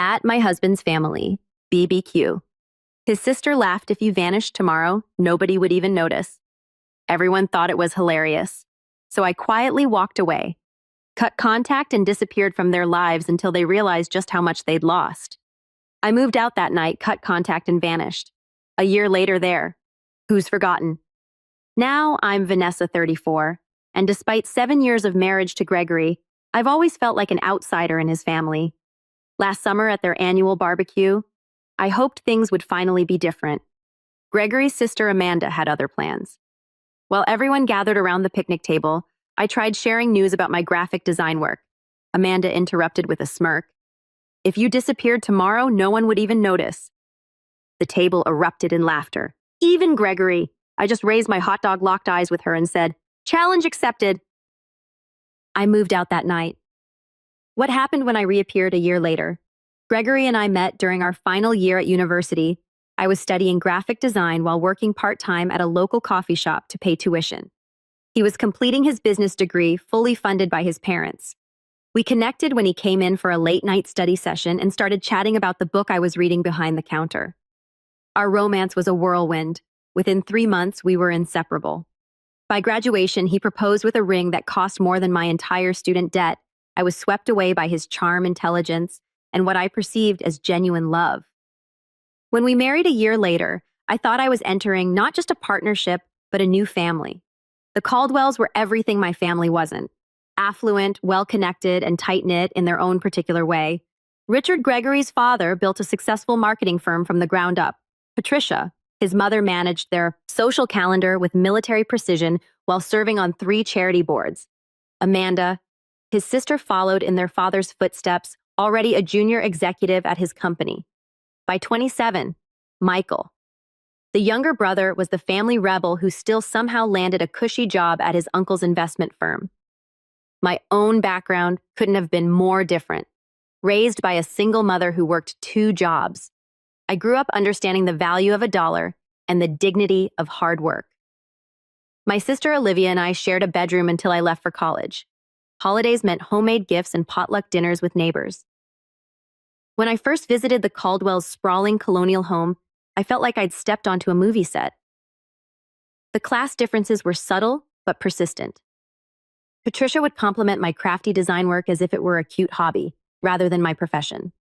At my husband's family, BBQ. His sister laughed if you vanished tomorrow, nobody would even notice. Everyone thought it was hilarious. So I quietly walked away, cut contact and disappeared from their lives until they realized just how much they'd lost. I moved out that night, cut contact and vanished. A year later there. Who's forgotten? Now I'm Vanessa, 34, and despite 7 years of marriage to Gregory, I've always felt like an outsider in his family. Last summer at their annual barbecue, I hoped things would finally be different. Gregory's sister Amanda had other plans. While everyone gathered around the picnic table, I tried sharing news about my graphic design work. Amanda interrupted with a smirk. If you disappeared tomorrow, no one would even notice. The table erupted in laughter. Even Gregory. I just raised my hot dog, locked eyes with her and said, "Challenge accepted." I moved out that night. What happened when I reappeared a year later? Gregory and I met during our final year at university. I was studying graphic design while working part-time at a local coffee shop to pay tuition. He was completing his business degree, fully funded by his parents. We connected when he came in for a late-night study session and started chatting about the book I was reading behind the counter. Our romance was a whirlwind. Within 3 months, we were inseparable. By graduation, he proposed with a ring that cost more than my entire student debt. I was swept away by his charm, intelligence, and what I perceived as genuine love. When we married a year later, I thought I was entering not just a partnership, but a new family. The Caldwells were everything my family wasn't. Affluent, well-connected, and tight-knit in their own particular way. Richard, Gregory's father, built a successful marketing firm from the ground up. Patricia, his mother, managed their social calendar with military precision while serving on 3 charity boards. Amanda, his sister, followed in their father's footsteps, already a junior executive at his company. By 27, Michael. The younger brother was the family rebel who still somehow landed a cushy job at his uncle's investment firm. My own background couldn't have been more different. Raised by a single mother who worked 2 jobs, I grew up understanding the value of a dollar and the dignity of hard work. My sister Olivia and I shared a bedroom until I left for college. Holidays meant homemade gifts and potluck dinners with neighbors. When I first visited the Caldwells' sprawling colonial home, I felt like I'd stepped onto a movie set. The class differences were subtle but persistent. Patricia would compliment my crafty design work as if it were a cute hobby, rather than my profession.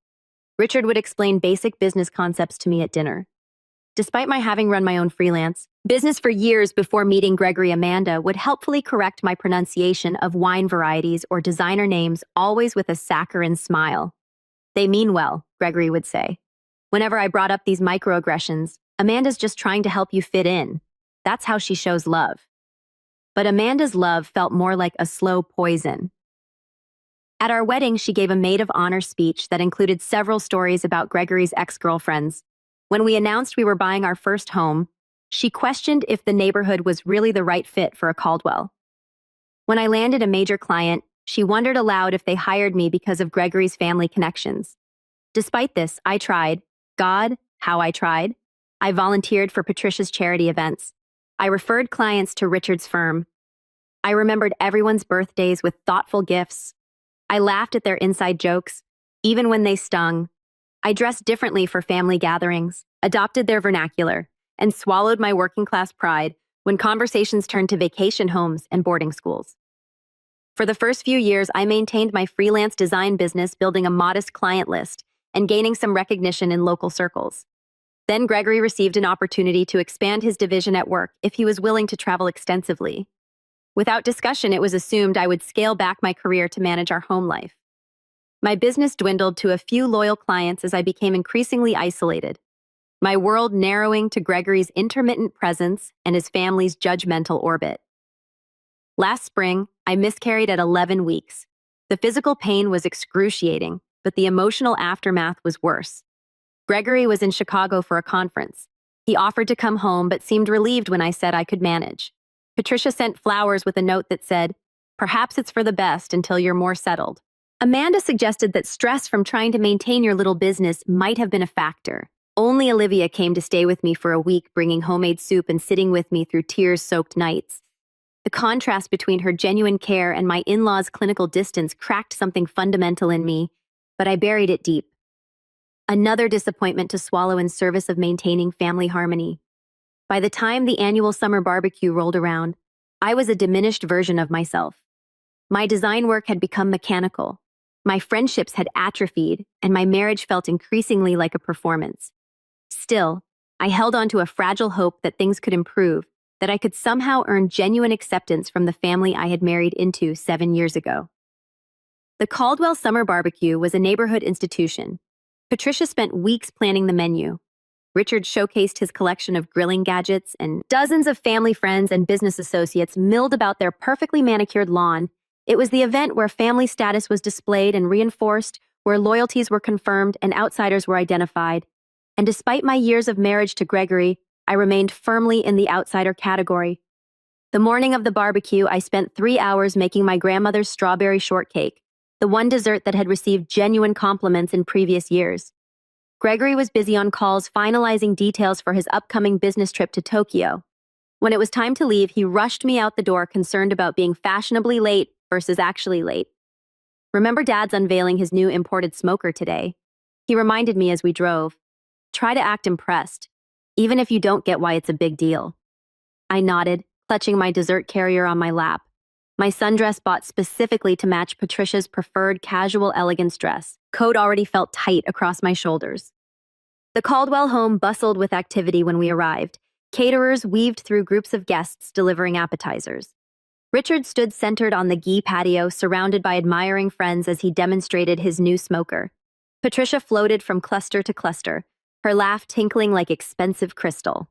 Richard would explain basic business concepts to me at dinner. Despite my having run my own freelance business for years before meeting Gregory, Amanda would helpfully correct my pronunciation of wine varieties or designer names, always with a saccharine smile. "They mean well," Gregory would say. Whenever I brought up these microaggressions, "Amanda's just trying to help you fit in. That's how she shows love." But Amanda's love felt more like a slow poison. At our wedding, she gave a maid of honor speech that included several stories about Gregory's ex-girlfriends. When we announced we were buying our first home, she questioned if the neighborhood was really the right fit for a Caldwell. When I landed a major client, she wondered aloud if they hired me because of Gregory's family connections. Despite this, I tried. God, how I tried. I volunteered for Patricia's charity events. I referred clients to Richard's firm. I remembered everyone's birthdays with thoughtful gifts. I laughed at their inside jokes, even when they stung. I dressed differently for family gatherings, adopted their vernacular, and swallowed my working-class pride when conversations turned to vacation homes and boarding schools. For the first few years, I maintained my freelance design business, building a modest client list and gaining some recognition in local circles. Then Gregory received an opportunity to expand his division at work if he was willing to travel extensively. Without discussion, it was assumed I would scale back my career to manage our home life. My business dwindled to a few loyal clients as I became increasingly isolated, my world narrowing to Gregory's intermittent presence and his family's judgmental orbit. Last spring, I miscarried at 11 weeks. The physical pain was excruciating, but the emotional aftermath was worse. Gregory was in Chicago for a conference. He offered to come home but seemed relieved when I said I could manage. Patricia sent flowers with a note that said, "Perhaps it's for the best until you're more settled." Amanda suggested that stress from trying to maintain your little business might have been a factor. Only Olivia came to stay with me for a week, bringing homemade soup and sitting with me through tears-soaked nights. The contrast between her genuine care and my in-laws' clinical distance cracked something fundamental in me, but I buried it deep. Another disappointment to swallow in service of maintaining family harmony. By the time the annual summer barbecue rolled around, I was a diminished version of myself. My design work had become mechanical. My friendships had atrophied, and my marriage felt increasingly like a performance. Still, I held on to a fragile hope that things could improve, that I could somehow earn genuine acceptance from the family I had married into 7 years ago. The Caldwell Summer Barbecue was a neighborhood institution. Patricia spent weeks planning the menu. Richard showcased his collection of grilling gadgets, and dozens of family friends and business associates milled about their perfectly manicured lawn. It was the event where family status was displayed and reinforced, where loyalties were confirmed and outsiders were identified. And despite my years of marriage to Gregory, I remained firmly in the outsider category. The morning of the barbecue, I spent 3 hours making my grandmother's strawberry shortcake, the one dessert that had received genuine compliments in previous years. Gregory was busy on calls finalizing details for his upcoming business trip to Tokyo. When it was time to leave, he rushed me out the door, concerned about being fashionably late versus actually late. Remember Dad's unveiling his new imported smoker today? He reminded me as we drove. Try to act impressed, even if you don't get why it's a big deal. I nodded, clutching my dessert carrier on my lap. My sundress bought specifically to match Patricia's preferred casual elegance dress. Coat already felt tight across my shoulders. The Caldwell home bustled with activity when we arrived. Caterers weaved through groups of guests delivering appetizers. Richard stood centered on the ghee patio, surrounded by admiring friends as he demonstrated his new smoker. Patricia floated from cluster to cluster, her laugh tinkling like expensive crystal.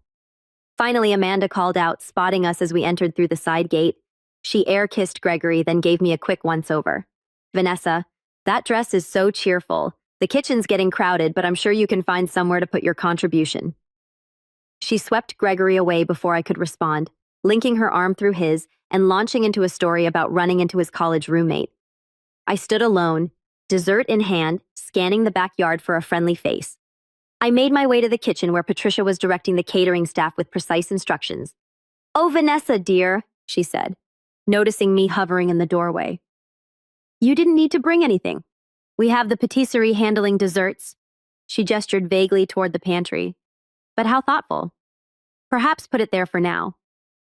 Finally, Amanda called out, spotting us as we entered through the side gate. She air-kissed Gregory, then gave me a quick once-over. "Vanessa, that dress is so cheerful. The kitchen's getting crowded, but I'm sure you can find somewhere to put your contribution." She swept Gregory away before I could respond, linking her arm through his and launching into a story about running into his college roommate. I stood alone, dessert in hand, scanning the backyard for a friendly face. I made my way to the kitchen where Patricia was directing the catering staff with precise instructions. "Oh, Vanessa, dear," she said, noticing me hovering in the doorway. "You didn't need to bring anything. We have the patisserie handling desserts." She gestured vaguely toward the pantry. But how thoughtful. Perhaps put it there for now.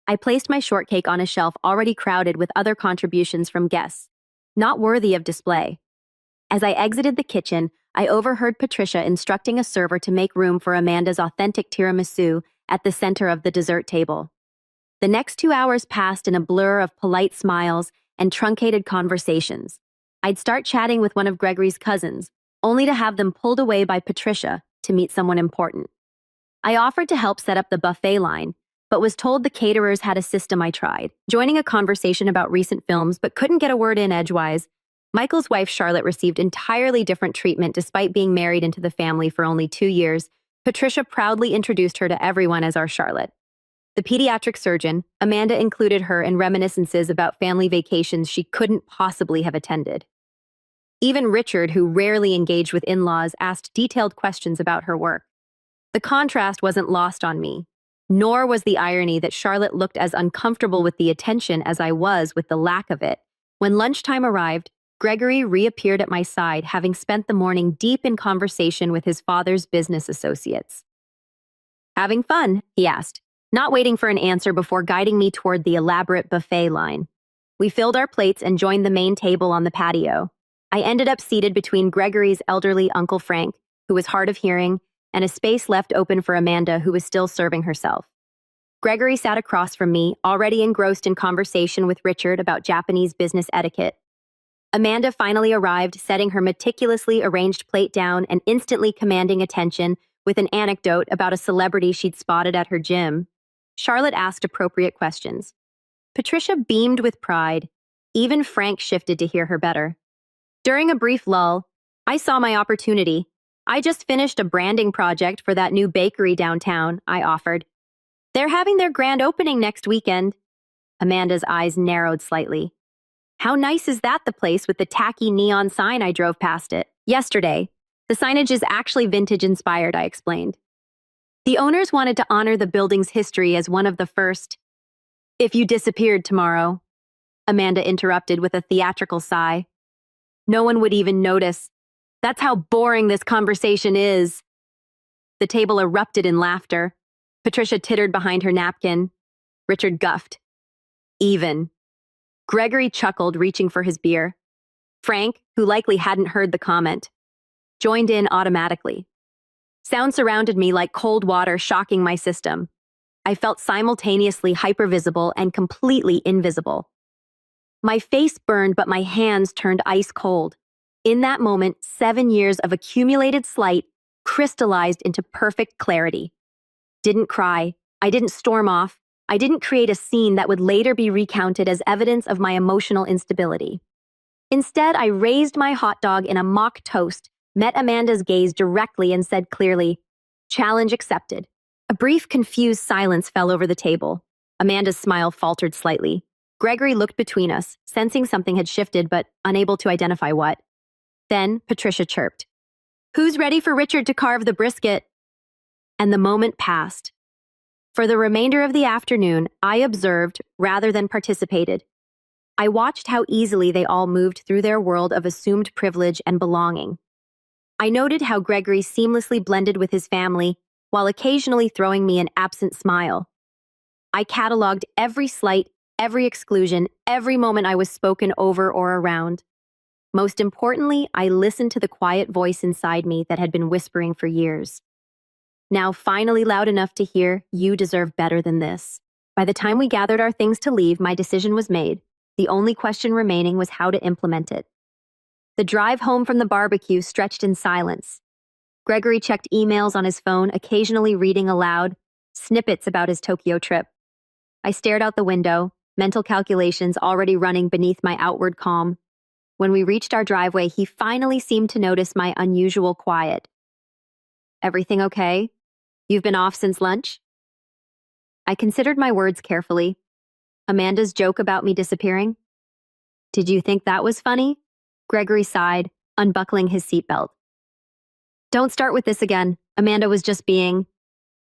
I placed my shortcake on a shelf already crowded with other contributions from guests, not worthy of display. As I exited the kitchen, I overheard Patricia instructing a server to make room for Amanda's authentic tiramisu at the center of the dessert table. The next 2 hours passed in a blur of polite smiles and truncated conversations. I'd start chatting with one of Gregory's cousins, only to have them pulled away by Patricia to meet someone important. I offered to help set up the buffet line, but was told the caterers had a system I tried, joining a conversation about recent films but couldn't get a word in edgewise. Michael's wife Charlotte received entirely different treatment despite being married into the family for only 2 years. Patricia proudly introduced her to everyone as our Charlotte. The pediatric surgeon, Amanda, included her in reminiscences about family vacations she couldn't possibly have attended. Even Richard, who rarely engaged with in-laws, asked detailed questions about her work. The contrast wasn't lost on me, nor was the irony that Charlotte looked as uncomfortable with the attention as I was with the lack of it. When lunchtime arrived, Gregory reappeared at my side, having spent the morning deep in conversation with his father's business associates. "Having fun?" he asked, not waiting for an answer before guiding me toward the elaborate buffet line. We filled our plates and joined the main table on the patio. I ended up seated between Gregory's elderly Uncle Frank, who was hard of hearing, and a space left open for Amanda, who was still serving herself. Gregory sat across from me, already engrossed in conversation with Richard about Japanese business etiquette. Amanda finally arrived, setting her meticulously arranged plate down and instantly commanding attention with an anecdote about a celebrity she'd spotted at her gym. Charlotte asked appropriate questions. Patricia beamed with pride. Even Frank shifted to hear her better. During a brief lull, I saw my opportunity. "I just finished a branding project for that new bakery downtown," I offered. "They're having their grand opening next weekend." Amanda's eyes narrowed slightly. "How nice is that, the place with the tacky neon sign? I drove past it yesterday. The signage is actually vintage-inspired," I explained. "The owners wanted to honor the building's history as one of the first." "If you disappeared tomorrow," Amanda interrupted with a theatrical sigh, "no one would even notice. That's how boring this conversation is. The table erupted in laughter. Patricia tittered behind her napkin. Richard guffed. Even. Gregory chuckled, reaching for his beer. Frank, who likely hadn't heard the comment, joined in automatically. Sound surrounded me like cold water, shocking my system. I felt simultaneously hypervisible and completely invisible. My face burned, but my hands turned ice cold. In that moment, 7 years of accumulated slight crystallized into perfect clarity. Didn't cry. I didn't storm off. I didn't create a scene that would later be recounted as evidence of my emotional instability. Instead, I raised my hot dog in a mock toast, met Amanda's gaze directly, and said clearly, "Challenge accepted." A brief, confused silence fell over the table. Amanda's smile faltered slightly. Gregory looked between us, sensing something had shifted but unable to identify what. Then Patricia chirped, "Who's ready for Richard to carve the brisket?" And the moment passed. For the remainder of the afternoon, I observed rather than participated. I watched how easily they all moved through their world of assumed privilege and belonging. I noted how Gregory seamlessly blended with his family, while occasionally throwing me an absent smile. I cataloged every slight, every exclusion, every moment I was spoken over or around. Most importantly, I listened to the quiet voice inside me that had been whispering for years. Now finally loud enough to hear, "You deserve better than this." By the time we gathered our things to leave, my decision was made. The only question remaining was how to implement it. The drive home from the barbecue stretched in silence. Gregory checked emails on his phone, occasionally reading aloud snippets about his Tokyo trip. I stared out the window, mental calculations already running beneath my outward calm. When we reached our driveway, he finally seemed to notice my unusual quiet. "Everything okay? You've been off since lunch?" I considered my words carefully. Amanda's joke about me disappearing? "Did you think that was funny?" Gregory sighed, unbuckling his seatbelt. "Don't start with this again. Amanda was just being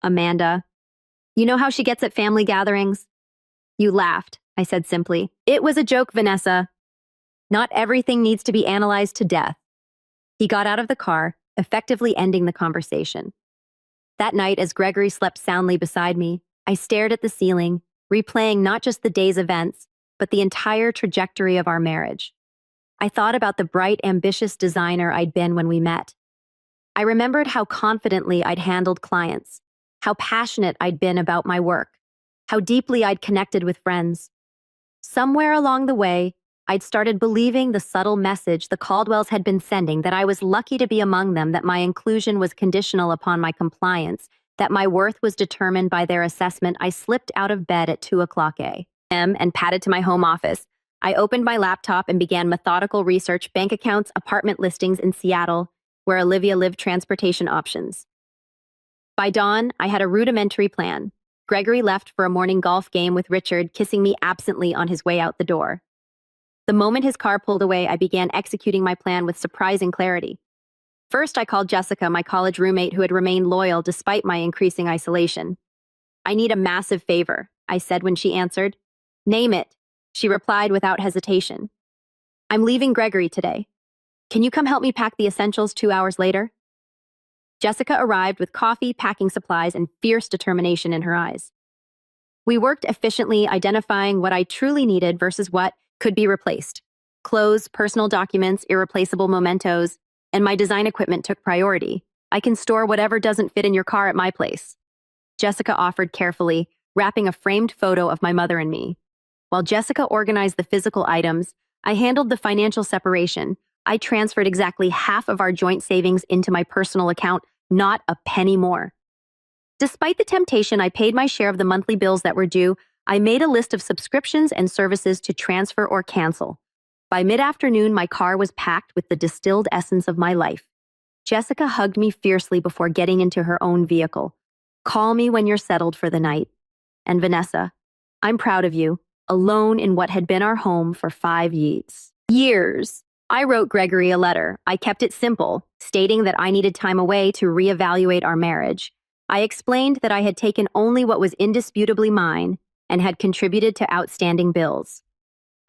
Amanda. You know how she gets at family gatherings?" "You laughed," I said simply. "It was a joke, Vanessa. Not everything needs to be analyzed to death." He got out of the car, effectively ending the conversation. That night, as Gregory slept soundly beside me, I stared at the ceiling, replaying not just the day's events, but the entire trajectory of our marriage. I thought about the bright, ambitious designer I'd been when we met. I remembered how confidently I'd handled clients, how passionate I'd been about my work, how deeply I'd connected with friends. Somewhere along the way, I'd started believing the subtle message the Caldwells had been sending, that I was lucky to be among them, that my inclusion was conditional upon my compliance, that my worth was determined by their assessment. I slipped out of bed at 2:00 a.m. and padded to my home office. I opened my laptop and began methodical research: bank accounts, apartment listings in Seattle, where Olivia lived, transportation options. By dawn, I had a rudimentary plan. Gregory left for a morning golf game with Richard, kissing me absently on his way out the door. The moment his car pulled away, I began executing my plan with surprising clarity. First, I called Jessica, my college roommate who had remained loyal despite my increasing isolation. "I need a massive favor," I said when she answered. "Name it," she replied without hesitation. "I'm leaving Gregory today. Can you come help me pack the essentials 2 hours later?" Jessica arrived with coffee, packing supplies, and fierce determination in her eyes. We worked efficiently, identifying what I truly needed versus what could be replaced. Clothes, personal documents, irreplaceable mementos, and my design equipment took priority. "I can store whatever doesn't fit in your car at my place," Jessica offered carefully, wrapping a framed photo of my mother and me. While Jessica organized the physical items, I handled the financial separation. I transferred exactly half of our joint savings into my personal account, not a penny more. Despite the temptation, I paid my share of the monthly bills that were due. I made a list of subscriptions and services to transfer or cancel. By mid-afternoon, my car was packed with the distilled essence of my life. Jessica hugged me fiercely before getting into her own vehicle. "Call me when you're settled for the night." And Vanessa, I'm proud of you, alone in what had been our home for 5 years. I wrote Gregory a letter. I kept it simple, stating that I needed time away to reevaluate our marriage. I explained that I had taken only what was indisputably mine and had contributed to outstanding bills.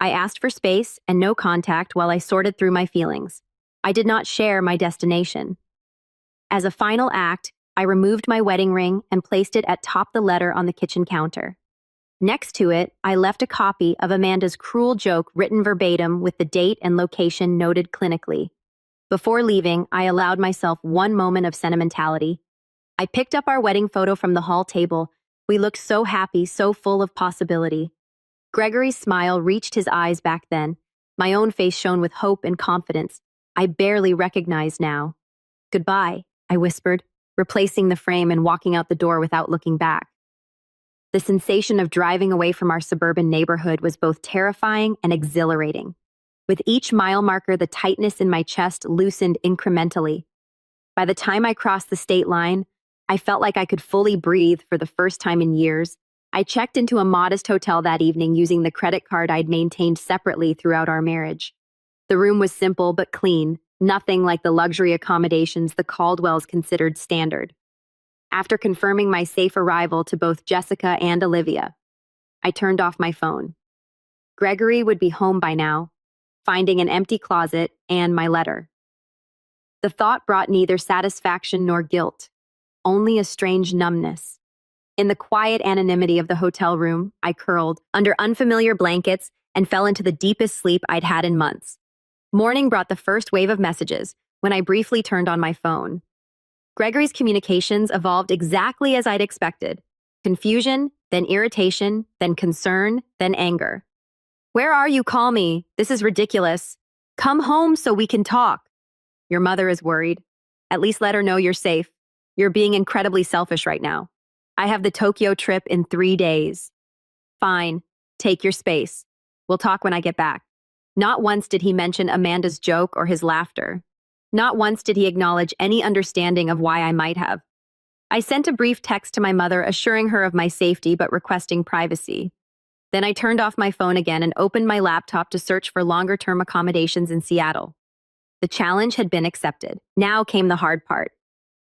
I asked for space and no contact while I sorted through my feelings. I did not share my destination. As a final act, I removed my wedding ring and placed it atop the letter on the kitchen counter. Next to it, I left a copy of Amanda's cruel joke written verbatim with the date and location noted clinically. Before leaving, I allowed myself one moment of sentimentality. I picked up our wedding photo from the hall table. We looked so happy, so full of possibility. Gregory's smile reached his eyes back then. My own face shone with hope and confidence. I barely recognized now. "Goodbye," I whispered, replacing the frame and walking out the door without looking back. The sensation of driving away from our suburban neighborhood was both terrifying and exhilarating. With each mile marker, the tightness in my chest loosened incrementally. By the time I crossed the state line, I felt like I could fully breathe for the first time in years. I checked into a modest hotel that evening using the credit card I'd maintained separately throughout our marriage. The room was simple but clean, nothing like the luxury accommodations the Caldwells considered standard. After confirming my safe arrival to both Jessica and Olivia, I turned off my phone. Gregory would be home by now, finding an empty closet and my letter. The thought brought neither satisfaction nor guilt, only a strange numbness. In the quiet anonymity of the hotel room, I curled under unfamiliar blankets and fell into the deepest sleep I'd had in months. Morning brought the first wave of messages when I briefly turned on my phone. Gregory's communications evolved exactly as I'd expected. Confusion, then irritation, then concern, then anger. "Where are you? Call me. This is ridiculous. Come home so we can talk. Your mother is worried. At least let her know you're safe. You're being incredibly selfish right now. I have the Tokyo trip in 3 days. Fine. Take your space. We'll talk when I get back." Not once did he mention Amanda's joke or his laughter. Not once did he acknowledge any understanding of why I might have. I sent a brief text to my mother assuring her of my safety but requesting privacy. Then I turned off my phone again and opened my laptop to search for longer-term accommodations in Seattle. The challenge had been accepted. Now came the hard part.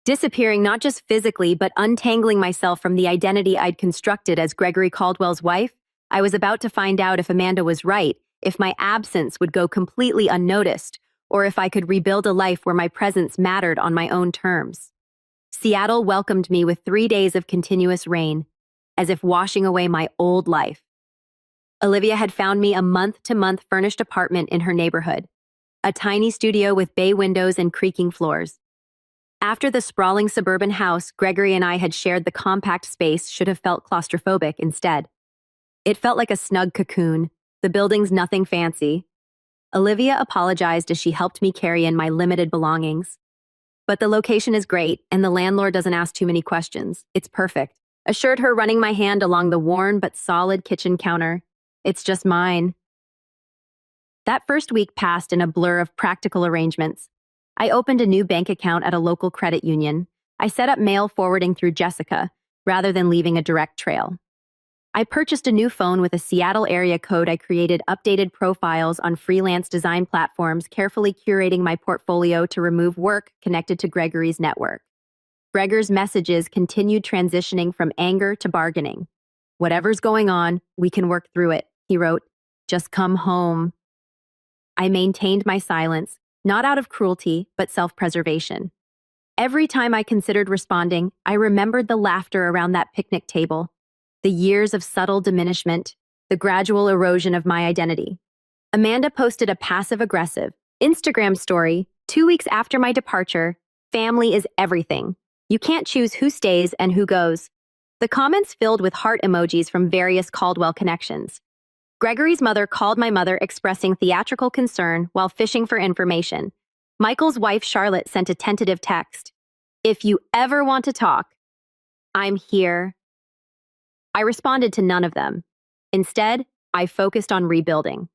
Disappearing not just physically but untangling myself from the identity I'd constructed as Gregory Caldwell's wife, I was about to find out if Amanda was right, if my absence would go completely unnoticed, or if I could rebuild a life where my presence mattered on my own terms. Seattle welcomed me with 3 days of continuous rain, as if washing away my old life. Olivia had found me a month-to-month furnished apartment in her neighborhood, a tiny studio with bay windows and creaking floors. After the sprawling suburban house Gregory and I had shared, the compact space should have felt claustrophobic instead. It felt like a snug cocoon, the building's nothing fancy. Olivia apologized as she helped me carry in my limited belongings. "But the location is great, and the landlord doesn't ask too many questions. It's perfect," assured her, running my hand along the worn but solid kitchen counter. "It's just mine." That first week passed in a blur of practical arrangements. I opened a new bank account at a local credit union. I set up mail forwarding through Jessica, rather than leaving a direct trail. I purchased a new phone with a Seattle area code. I created updated profiles on freelance design platforms, carefully curating my portfolio to remove work connected to Gregory's network. Gregor's messages continued transitioning from anger to bargaining. "Whatever's going on, we can work through it," he wrote. "Just come home." I maintained my silence, not out of cruelty, but self-preservation. Every time I considered responding, I remembered the laughter around that picnic table, the years of subtle diminishment, the gradual erosion of my identity. Amanda posted a passive-aggressive Instagram story 2 weeks after my departure. "Family is everything. You can't choose who stays and who goes." The comments filled with heart emojis from various Caldwell connections. Gregory's mother called my mother, expressing theatrical concern while fishing for information. Michael's wife, Charlotte, sent a tentative text. "If you ever want to talk, I'm here." I responded to none of them. Instead, I focused on rebuilding.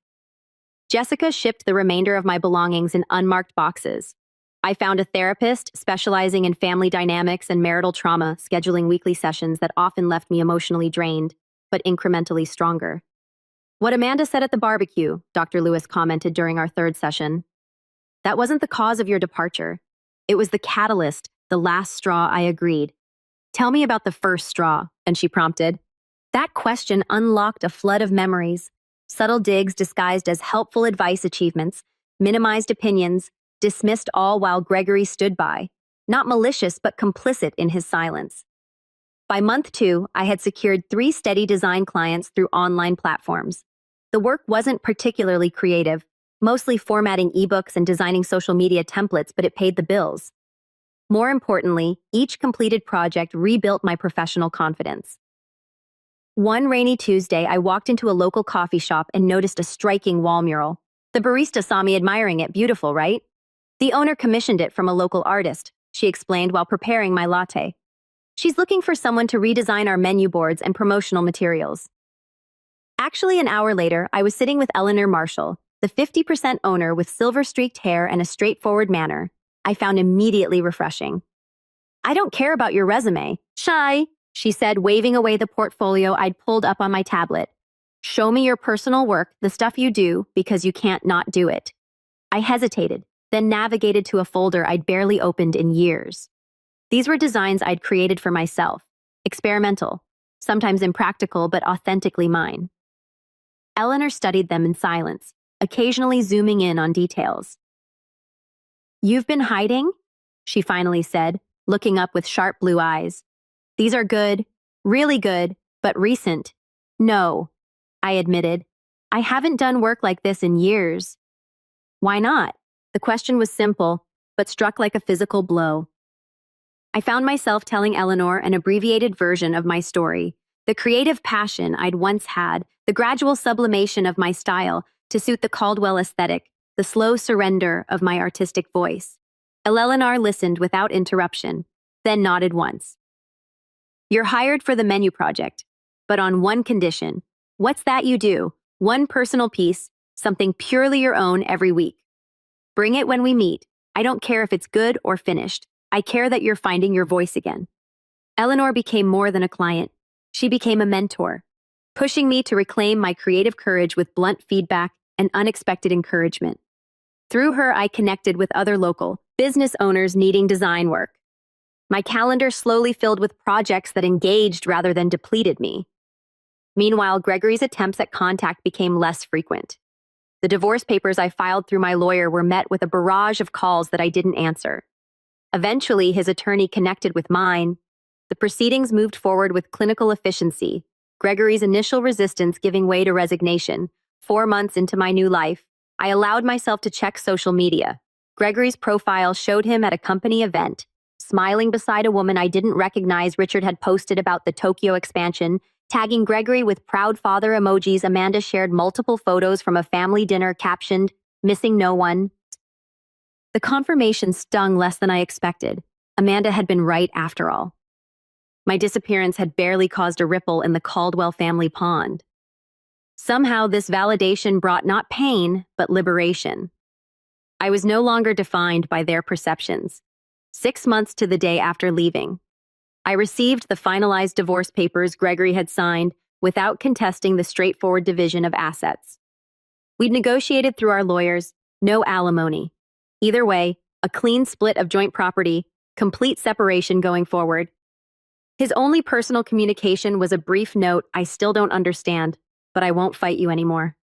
Jessica shipped the remainder of my belongings in unmarked boxes. I found a therapist specializing in family dynamics and marital trauma, scheduling weekly sessions that often left me emotionally drained, but incrementally stronger. "What Amanda said at the barbecue," Dr. Lewis commented during our third session. "That wasn't the cause of your departure. It was the catalyst, the last straw," I agreed. "Tell me about the first straw," and she prompted. That question unlocked a flood of memories, subtle digs disguised as helpful advice, achievements, minimized opinions, dismissed all while Gregory stood by, not malicious but complicit in his silence. By month 2, I had secured 3 steady design clients through online platforms. The work wasn't particularly creative, mostly formatting ebooks and designing social media templates, but it paid the bills. More importantly, each completed project rebuilt my professional confidence. One rainy Tuesday, I walked into a local coffee shop and noticed a striking wall mural. The barista saw me admiring it. Beautiful, right? The owner commissioned it from a local artist, she explained while preparing my latte. She's looking for someone to redesign our menu boards and promotional materials. Actually, an hour later, I was sitting with Eleanor Marshall, the 50% owner with silver-streaked hair and a straightforward manner. I found immediately refreshing. I don't care about your resume. Shy, she said, waving away the portfolio I'd pulled up on my tablet. Show me your personal work, the stuff you do, because you can't not do it. I hesitated, then navigated to a folder I'd barely opened in years. These were designs I'd created for myself, experimental, sometimes impractical but authentically mine. Eleanor studied them in silence, occasionally zooming in on details. You've been hiding? She finally said, looking up with sharp blue eyes. These are good, really good, but recent. No, I admitted. I haven't done work like this in years. Why not? The question was simple, but struck like a physical blow. I found myself telling Eleanor an abbreviated version of my story, the creative passion I'd once had, the gradual sublimation of my style to suit the Caldwell aesthetic, the slow surrender of my artistic voice. Eleanor listened without interruption, then nodded once. You're hired for the menu project, but on one condition. What's that you do? One personal piece, something purely your own every week. Bring it when we meet. I don't care if it's good or finished. I care that you're finding your voice again. Eleanor became more than a client. She became a mentor, pushing me to reclaim my creative courage with blunt feedback and unexpected encouragement. Through her, I connected with other local business owners needing design work. My calendar slowly filled with projects that engaged rather than depleted me. Meanwhile, Gregory's attempts at contact became less frequent. The divorce papers I filed through my lawyer were met with a barrage of calls that I didn't answer. Eventually, his attorney connected with mine. The proceedings moved forward with clinical efficiency, Gregory's initial resistance giving way to resignation. 4 months into my new life, I allowed myself to check social media. Gregory's profile showed him at a company event, smiling beside a woman I didn't recognize. Richard had posted about the Tokyo expansion, tagging Gregory with proud father emojis. Amanda shared multiple photos from a family dinner captioned, "Missing no one." The confirmation stung less than I expected. Amanda had been right after all. My disappearance had barely caused a ripple in the Caldwell family pond. Somehow, this validation brought not pain, but liberation. I was no longer defined by their perceptions. 6 months to the day after leaving, I received the finalized divorce papers Gregory had signed without contesting the straightforward division of assets. We'd negotiated through our lawyers, no alimony. Either way, a clean split of joint property, complete separation going forward. His only personal communication was a brief note, "I still don't understand, but I won't fight you anymore."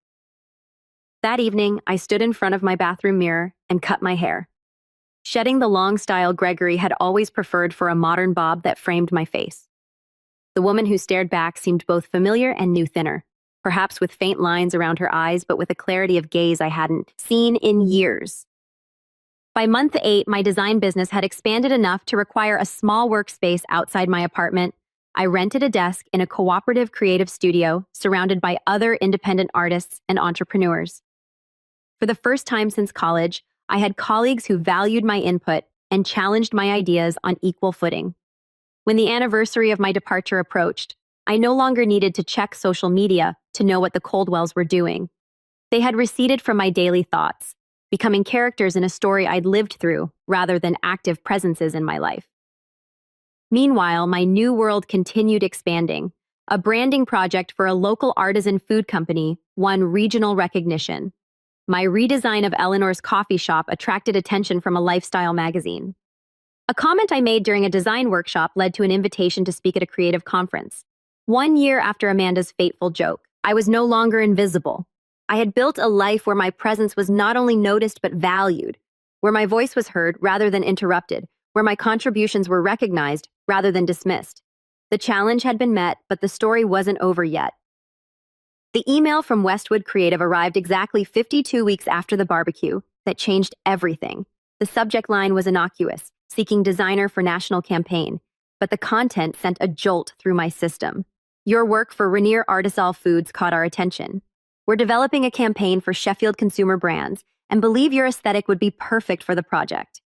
That evening, I stood in front of my bathroom mirror and cut my hair, shedding the long style Gregory had always preferred for a modern bob that framed my face. The woman who stared back seemed both familiar and new thinner, perhaps with faint lines around her eyes, but with a clarity of gaze I hadn't seen in years. By month 8, my design business had expanded enough to require a small workspace outside my apartment. I rented a desk in a cooperative creative studio surrounded by other independent artists and entrepreneurs. For the first time since college, I had colleagues who valued my input and challenged my ideas on equal footing. When the anniversary of my departure approached, I no longer needed to check social media to know what the Caldwells were doing. They had receded from my daily thoughts, becoming characters in a story I'd lived through rather than active presences in my life. Meanwhile, my new world continued expanding. A branding project for a local artisan food company won regional recognition. My redesign of Eleanor's coffee shop attracted attention from a lifestyle magazine. A comment I made during a design workshop led to an invitation to speak at a creative conference. 1 year after Amanda's fateful joke, I was no longer invisible. I had built a life where my presence was not only noticed but valued. where my voice was heard rather than interrupted, where my contributions were recognized rather than dismissed. The challenge had been met, but the story wasn't over yet. The email from Westwood Creative arrived exactly 52 weeks after the barbecue that changed everything. The subject line was innocuous, seeking designer for national campaign, but the content sent a jolt through my system. Your work for Rainier Artisal Foods caught our attention. We're developing a campaign for Sheffield consumer brands and believe your aesthetic would be perfect for the project.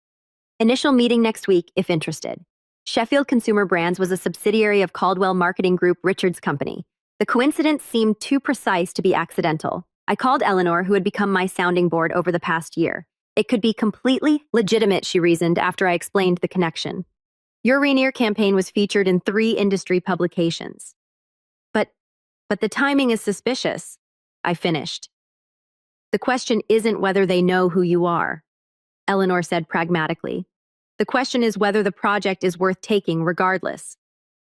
Initial meeting next week if interested. Sheffield Consumer Brands was a subsidiary of Caldwell Marketing Group Richard's company. The coincidence seemed too precise to be accidental. I called Eleanor, who had become my sounding board over the past year. It could be completely legitimate, she reasoned after I explained the connection. Your Rainier campaign was featured in 3 industry publications. But the timing is suspicious, I finished. The question isn't whether they know who you are, Eleanor said pragmatically. The question is whether the project is worth taking regardless.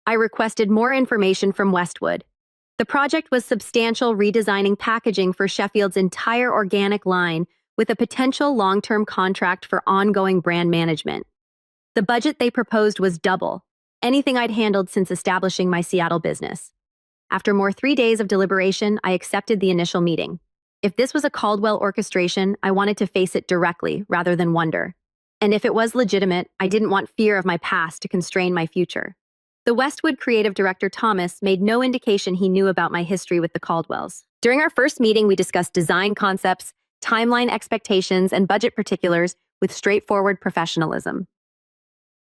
I requested more information from Westwood. The project was substantial, redesigning packaging for Sheffield's entire organic line with a potential long-term contract for ongoing brand management. The budget they proposed was double anything I'd handled since establishing my Seattle business. After more 3 days of deliberation, I accepted the initial meeting. If this was a Caldwell orchestration, I wanted to face it directly rather than wonder. And if it was legitimate, I didn't want fear of my past to constrain my future. The Westwood creative director, Thomas, made no indication he knew about my history with the Caldwells. During our first meeting, we discussed design concepts, timeline expectations, and budget particulars with straightforward professionalism.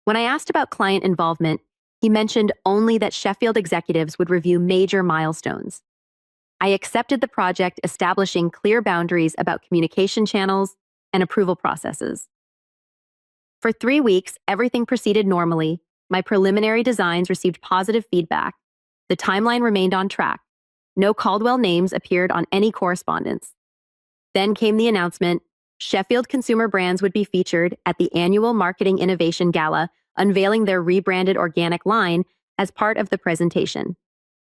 When I asked about client involvement, he mentioned only that Sheffield executives would review major milestones. I accepted the project, establishing clear boundaries about communication channels and approval processes. For 3 weeks, everything proceeded normally. My preliminary designs received positive feedback. The timeline remained on track. No Caldwell names appeared on any correspondence. Then came the announcement: Sheffield Consumer Brands would be featured at the annual Marketing Innovation Gala, unveiling their rebranded organic line as part of the presentation.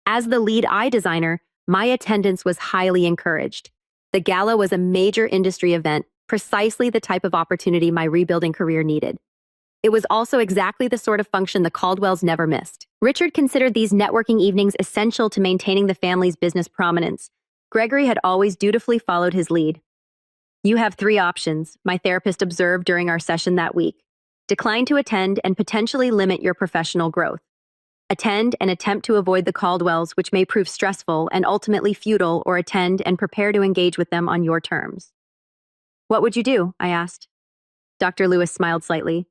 As the lead eye designer, my attendance was highly encouraged. The gala was a major industry event, precisely the type of opportunity my rebuilding career needed. It was also exactly the sort of function the Caldwells never missed. Richard considered these networking evenings essential to maintaining the family's business prominence. Gregory had always dutifully followed his lead. You have 3 options, my therapist observed during our session that week. Decline to attend and potentially limit your professional growth. Attend and attempt to avoid the Caldwells, which may prove stressful and ultimately futile, or attend and prepare to engage with them on your terms. What would you do? I asked. Dr. Lewis smiled slightly.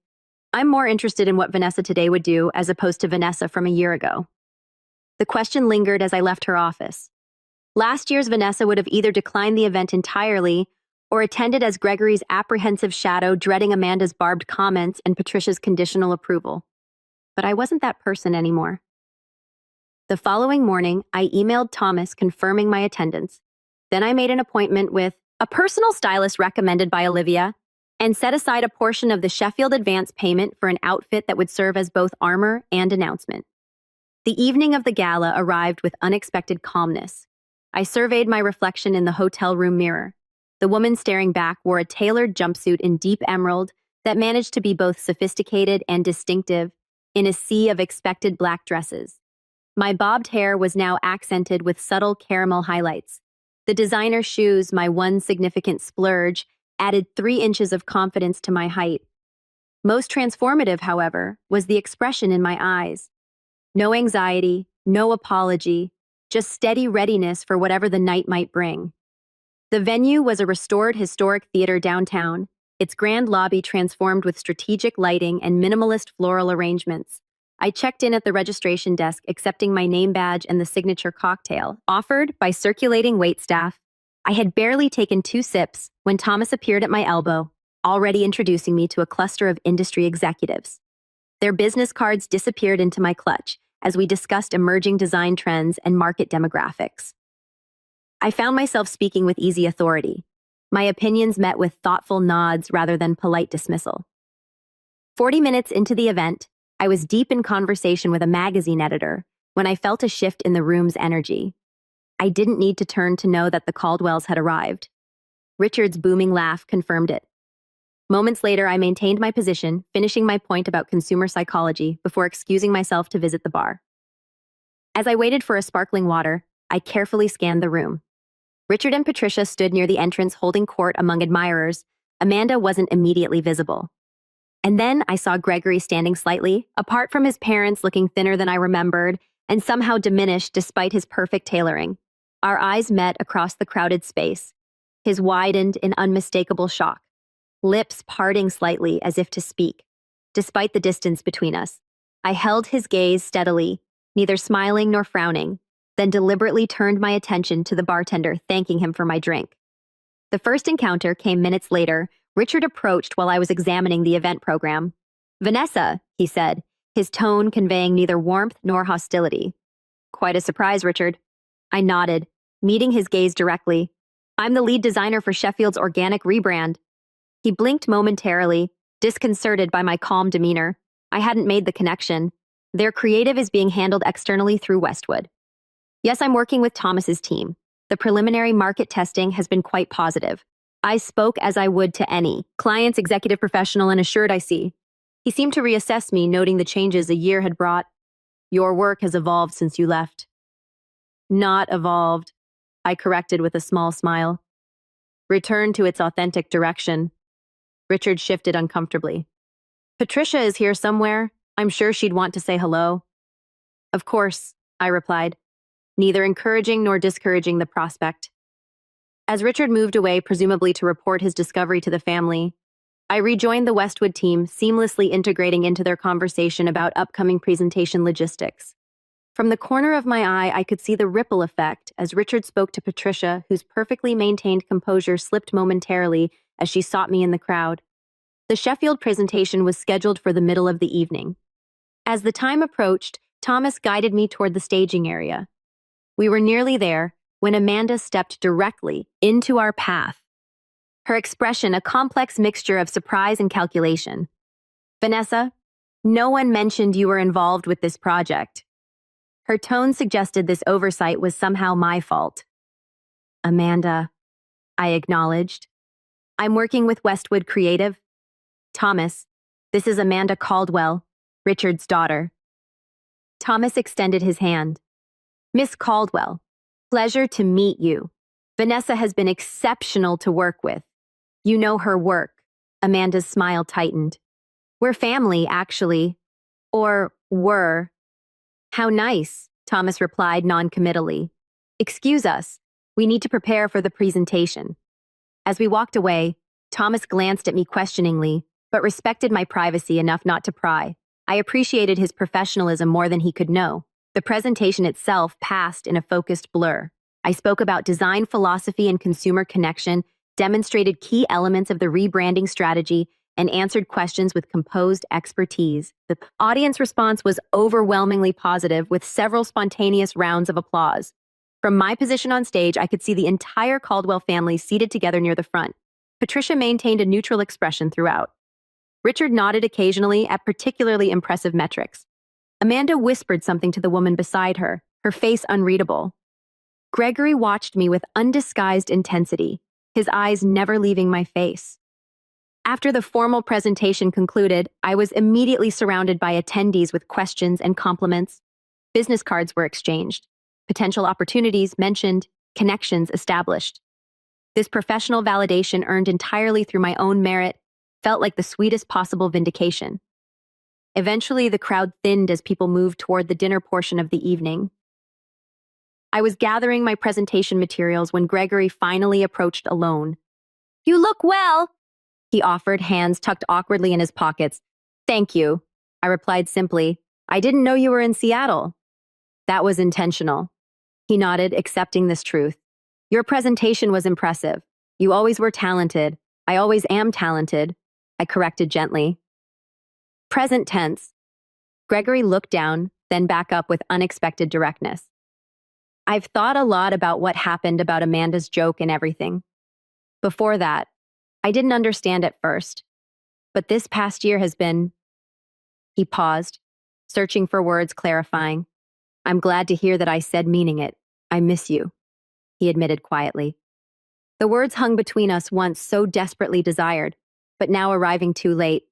I'm more interested in what Vanessa today would do as opposed to Vanessa from a year ago. The question lingered as I left her office. Last year's Vanessa would have either declined the event entirely or attended as Gregory's apprehensive shadow, dreading Amanda's barbed comments and Patricia's conditional approval. But I wasn't that person anymore. The following morning, I emailed Thomas confirming my attendance. Then I made an appointment with a personal stylist recommended by Olivia and set aside a portion of the Sheffield advance payment for an outfit that would serve as both armor and announcement. The evening of the gala arrived with unexpected calmness. I surveyed my reflection in the hotel room mirror. The woman staring back wore a tailored jumpsuit in deep emerald that managed to be both sophisticated and distinctive in a sea of expected black dresses. My bobbed hair was now accented with subtle caramel highlights. The designer shoes, my one significant splurge, added 3 inches of confidence to my height. Most transformative, however, was the expression in my eyes. No anxiety, no apology, just steady readiness for whatever the night might bring. The venue was a restored historic theater downtown, its grand lobby transformed with strategic lighting and minimalist floral arrangements. I checked in at the registration desk, accepting my name badge and the signature cocktail, offered by circulating waitstaff. I had barely taken 2 sips when Thomas appeared at my elbow, already introducing me to a cluster of industry executives. Their business cards disappeared into my clutch as we discussed emerging design trends and market demographics. I found myself speaking with easy authority, my opinions met with thoughtful nods rather than polite dismissal. 40 minutes into the event, I was deep in conversation with a magazine editor when I felt a shift in the room's energy. I didn't need to turn to know that the Caldwells had arrived. Richard's booming laugh confirmed it. Moments later, I maintained my position, finishing my point about consumer psychology before excusing myself to visit the bar. As I waited for a sparkling water, I carefully scanned the room. Richard and Patricia stood near the entrance holding court among admirers. Amanda wasn't immediately visible. And then I saw Gregory standing slightly, apart from his parents, looking thinner than I remembered, and somehow diminished despite his perfect tailoring. Our eyes met across the crowded space, his widened in unmistakable shock, lips parting slightly as if to speak. Despite the distance between us, I held his gaze steadily, neither smiling nor frowning, then deliberately turned my attention to the bartender, thanking him for my drink. The first encounter came minutes later. Richard approached while I was examining the event program. "Vanessa," he said, his tone conveying neither warmth nor hostility. "Quite a surprise, Richard." I nodded, meeting his gaze directly. "I'm the lead designer for Sheffield's organic rebrand." He blinked momentarily, disconcerted by my calm demeanor. I hadn't made the connection. Their creative is being handled externally through Westwood. "Yes, I'm working with Thomas's team. The preliminary market testing has been quite positive." I spoke as I would to any client's executive professional and assured I see. He seemed to reassess me, noting the changes a year had brought. "Your work has evolved since you left." "Not evolved," I corrected with a small smile. "Returned to its authentic direction." Richard shifted uncomfortably. "Patricia is here somewhere. I'm sure she'd want to say hello." "Of course," I replied, neither encouraging nor discouraging the prospect. As Richard moved away, presumably to report his discovery to the family, I rejoined the Westwood team, seamlessly integrating into their conversation about upcoming presentation logistics. From the corner of my eye, I could see the ripple effect as Richard spoke to Patricia, whose perfectly maintained composure slipped momentarily as she sought me in the crowd. The Sheffield presentation was scheduled for the middle of the evening. As the time approached, Thomas guided me toward the staging area. We were nearly there when Amanda stepped directly into our path. Her expression a complex mixture of surprise and calculation. "Vanessa, no one mentioned you were involved with this project." Her tone suggested this oversight was somehow my fault. "Amanda," I acknowledged. "I'm working with Westwood Creative." "Thomas, this is Amanda Caldwell, Richard's daughter." Thomas extended his hand. "Miss Caldwell, pleasure to meet you. Vanessa has been exceptional to work with. You know her work." Amanda's smile tightened. "We're family, actually. Or were." "How nice," Thomas replied noncommittally. "Excuse us. We need to prepare for the presentation." As we walked away, Thomas glanced at me questioningly, but respected my privacy enough not to pry. I appreciated his professionalism more than he could know. The presentation itself passed in a focused blur. I spoke about design philosophy and consumer connection, demonstrated key elements of the rebranding strategy, and answered questions with composed expertise. The audience response was overwhelmingly positive, with several spontaneous rounds of applause. From my position on stage, I could see the entire Caldwell family seated together near the front. Patricia maintained a neutral expression throughout. Richard nodded occasionally at particularly impressive metrics. Amanda whispered something to the woman beside her, her face unreadable. Gregory watched me with undisguised intensity, his eyes never leaving my face. After the formal presentation concluded, I was immediately surrounded by attendees with questions and compliments. Business cards were exchanged, potential opportunities mentioned, connections established. This professional validation, earned entirely through my own merit, felt like the sweetest possible vindication. Eventually, the crowd thinned as people moved toward the dinner portion of the evening. I was gathering my presentation materials when Gregory finally approached alone. "You look well," he offered, hands tucked awkwardly in his pockets. "Thank you," I replied simply. "I didn't know you were in Seattle." "That was intentional." He nodded, accepting this truth. "Your presentation was impressive. You always were talented. I always am talented," I corrected gently. Present tense. Gregory looked down, then back up with unexpected directness. "I've thought a lot about what happened about Amanda's joke and everything. Before that, I didn't understand at first. But this past year has been..." He paused, searching for words clarifying. "I'm glad to hear that I said meaning it. I miss you," he admitted quietly. The words hung between us, once so desperately desired. but now arriving too late.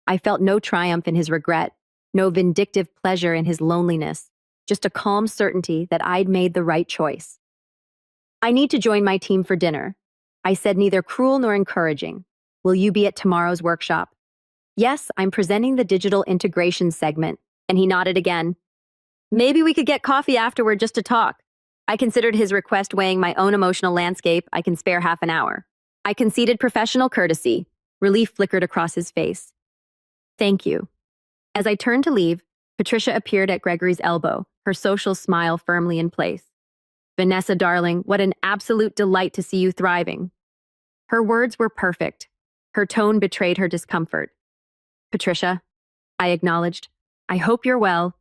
I felt no triumph in his regret, no vindictive pleasure in his loneliness, just a calm certainty that I'd made the right choice. I need to join my team for dinner. I said, neither cruel nor encouraging. Will you be at tomorrow's workshop? Yes, I'm presenting the digital integration segment, and he nodded again. Maybe we could get coffee afterward just to talk. I considered his request weighing my own emotional landscape. I can spare half an hour. I conceded professional courtesy. Relief flickered across his face. Thank you. As I turned to leave, Patricia appeared at Gregory's elbow, her social smile firmly in place. Vanessa, darling, what an absolute delight to see you thriving. Her words were perfect. Her tone betrayed her discomfort. Patricia, I acknowledged, I hope you're well.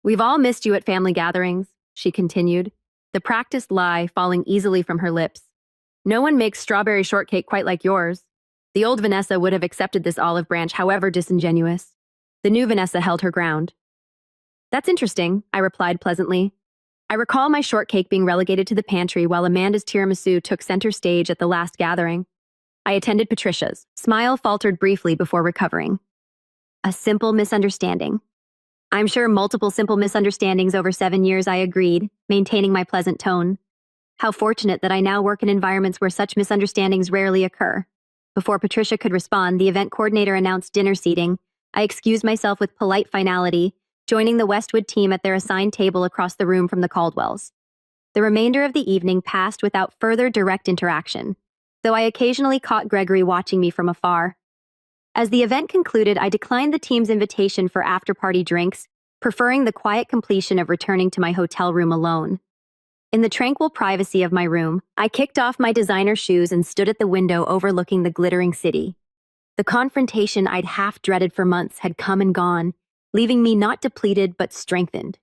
We've all missed you at family gatherings, she continued, the practiced lie falling easily from her lips. No one makes strawberry shortcake quite like yours. The old Vanessa would have accepted this olive branch, however disingenuous. The new Vanessa held her ground. That's interesting, I replied pleasantly. I recall my shortcake being relegated to the pantry while Amanda's tiramisu took center stage at the last gathering. I attended Patricia's. Smile faltered briefly before recovering. A simple misunderstanding. I'm sure multiple simple misunderstandings over 7 years, I agreed, maintaining my pleasant tone. How fortunate that I now work in environments where such misunderstandings rarely occur. Before Patricia could respond, the event coordinator announced dinner seating. I excused myself with polite finality, joining the Westwood team at their assigned table across the room from the Caldwells. The remainder of the evening passed without further direct interaction, though I occasionally caught Gregory watching me from afar. As the event concluded, I declined the team's invitation for after-party drinks, preferring the quiet completion of returning to my hotel room alone. In the tranquil privacy of my room, I kicked off my designer shoes and stood at the window overlooking the glittering city. The confrontation I'd half-dreaded for months had come and gone, leaving me not depleted but strengthened.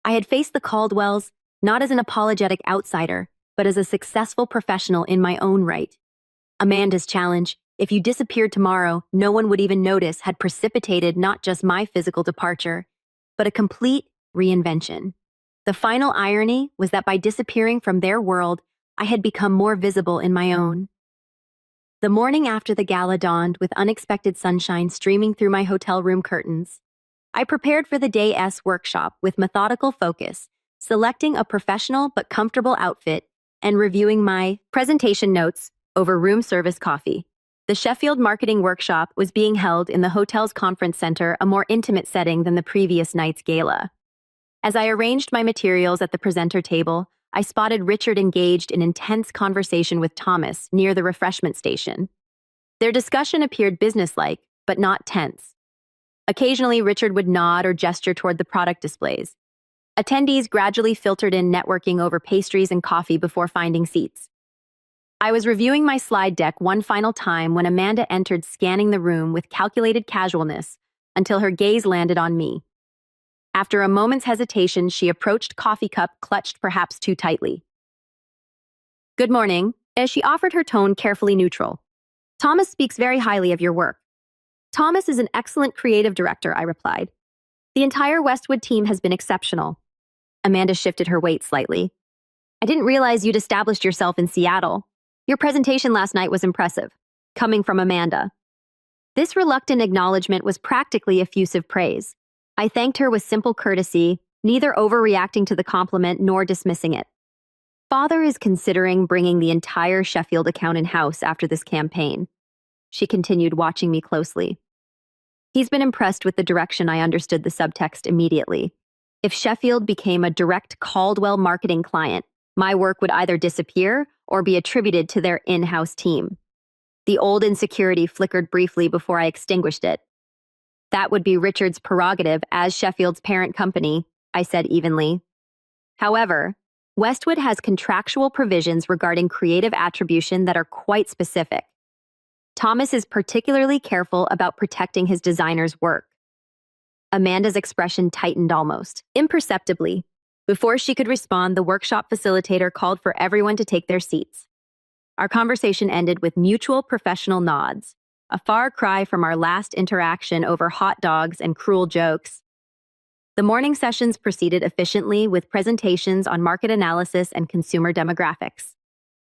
I had faced the Caldwells not as an apologetic outsider, but as a successful professional in my own right. Amanda's challenge, if you disappeared tomorrow, no one would even notice, had precipitated not just my physical departure, but a complete reinvention. The final irony was that by disappearing from their world, I had become more visible in my own. The morning after the gala dawned with unexpected sunshine streaming through my hotel room curtains. I prepared for the day's workshop with methodical focus, selecting a professional but comfortable outfit and reviewing my presentation notes over room service coffee. The Sheffield Marketing Workshop was being held in the hotel's conference center, a more intimate setting than the previous night's gala. As I arranged my materials at the presenter table, I spotted Richard engaged in intense conversation with Thomas near the refreshment station. Their discussion appeared businesslike, but not tense. Occasionally, Richard would nod or gesture toward the product displays. Attendees gradually filtered in, networking over pastries and coffee before finding seats. I was reviewing my slide deck one final time when Amanda entered, scanning the room with calculated casualness until her gaze landed on me. After a moment's hesitation, she approached, coffee cup clutched perhaps too tightly. Good morning, as she offered, her tone carefully neutral. Thomas speaks very highly of your work. Thomas is an excellent creative director, I replied. The entire Westwood team has been exceptional. Amanda shifted her weight slightly. I didn't realize you'd established yourself in Seattle. Your presentation last night was impressive, coming from Amanda. This reluctant acknowledgement was practically effusive praise. I thanked her with simple courtesy, neither overreacting to the compliment nor dismissing it. Father is considering bringing the entire Sheffield account in-house after this campaign. She continued, watching me closely. He's been impressed with the direction. I understood the subtext immediately. If Sheffield became a direct Caldwell marketing client, my work would either disappear or be attributed to their in-house team. The old insecurity flickered briefly before I extinguished it. That would be Richard's prerogative as Sheffield's parent company, I said evenly. However, Westwood has contractual provisions regarding creative attribution that are quite specific. Thomas is particularly careful about protecting his designer's work. Amanda's expression tightened almost imperceptibly. Before she could respond, the workshop facilitator called for everyone to take their seats. Our conversation ended with mutual professional nods, a far cry from our last interaction over hot dogs and cruel jokes. The morning sessions proceeded efficiently with presentations on market analysis and consumer demographics.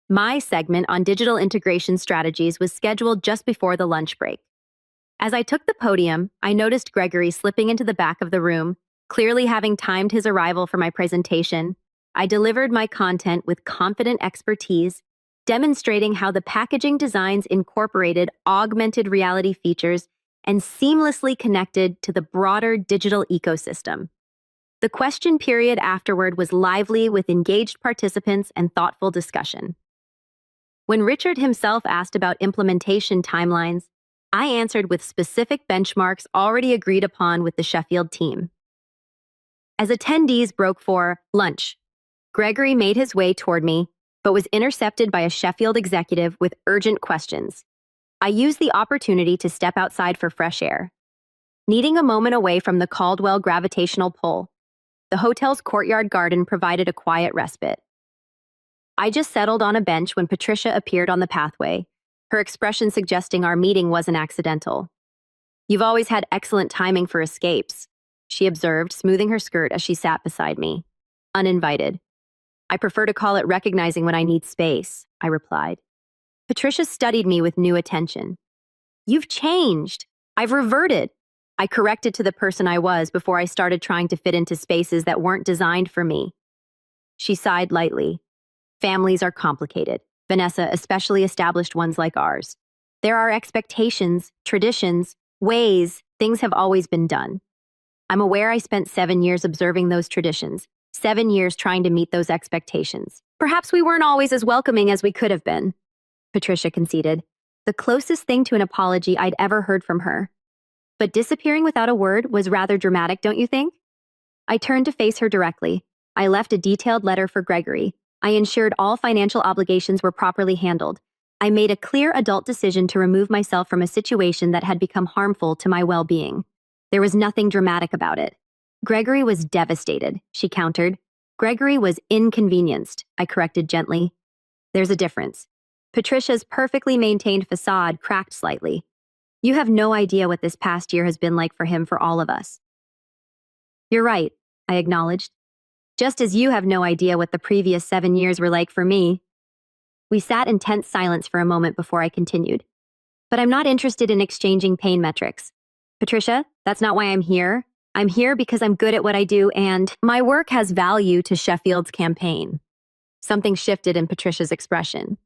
My segment on digital integration strategies was scheduled just before the lunch break. As I took the podium, I noticed Gregory slipping into the back of the room, clearly having timed his arrival for my presentation. I delivered my content with confident expertise, demonstrating how the packaging designs incorporated augmented reality features and seamlessly connected to the broader digital ecosystem. The question period afterward was lively with engaged participants and thoughtful discussion. When Richard himself asked about implementation timelines, I answered with specific benchmarks already agreed upon with the Sheffield team. As attendees broke for lunch, Gregory made his way toward me, but was intercepted by a Sheffield executive with urgent questions. I used the opportunity to step outside for fresh air. Needing a moment away from the Caldwell gravitational pull, the hotel's courtyard garden provided a quiet respite. I just settled on a bench when Patricia appeared on the pathway, her expression suggesting our meeting wasn't accidental. "You've always had excellent timing for escapes," she observed, smoothing her skirt as she sat beside me. "Uninvited." "I prefer to call it recognizing when I need space," I replied. Patricia studied me with new attention. "You've changed. I've reverted." I corrected to the person I was before I started trying to fit into spaces that weren't designed for me. She sighed lightly. "Families are complicated, Vanessa, especially established ones like ours. There are expectations, traditions, ways things have always been done. I'm aware I spent 7 years observing those traditions, 7 years trying to meet those expectations. Perhaps we weren't always as welcoming as we could have been," Patricia conceded, the closest thing to an apology I'd ever heard from her. "But disappearing without a word was rather dramatic, don't you think?" I turned to face her directly. I left a detailed letter for Gregory. I ensured all financial obligations were properly handled. I made a clear adult decision to remove myself from a situation that had become harmful to my well-being. There was nothing dramatic about it. "Gregory was devastated," she countered. "Gregory was inconvenienced," I corrected gently. "There's a difference." Patricia's perfectly maintained facade cracked slightly. "You have no idea what this past year has been like for him, for all of us." "You're right," I acknowledged. "Just as you have no idea what the previous 7 years were like for me." We sat in tense silence for a moment before I continued. "But I'm not interested in exchanging pain metrics. Patricia, that's not why I'm here. I'm here because I'm good at what I do and my work has value to Sheffield's campaign." Something shifted in Patricia's expression.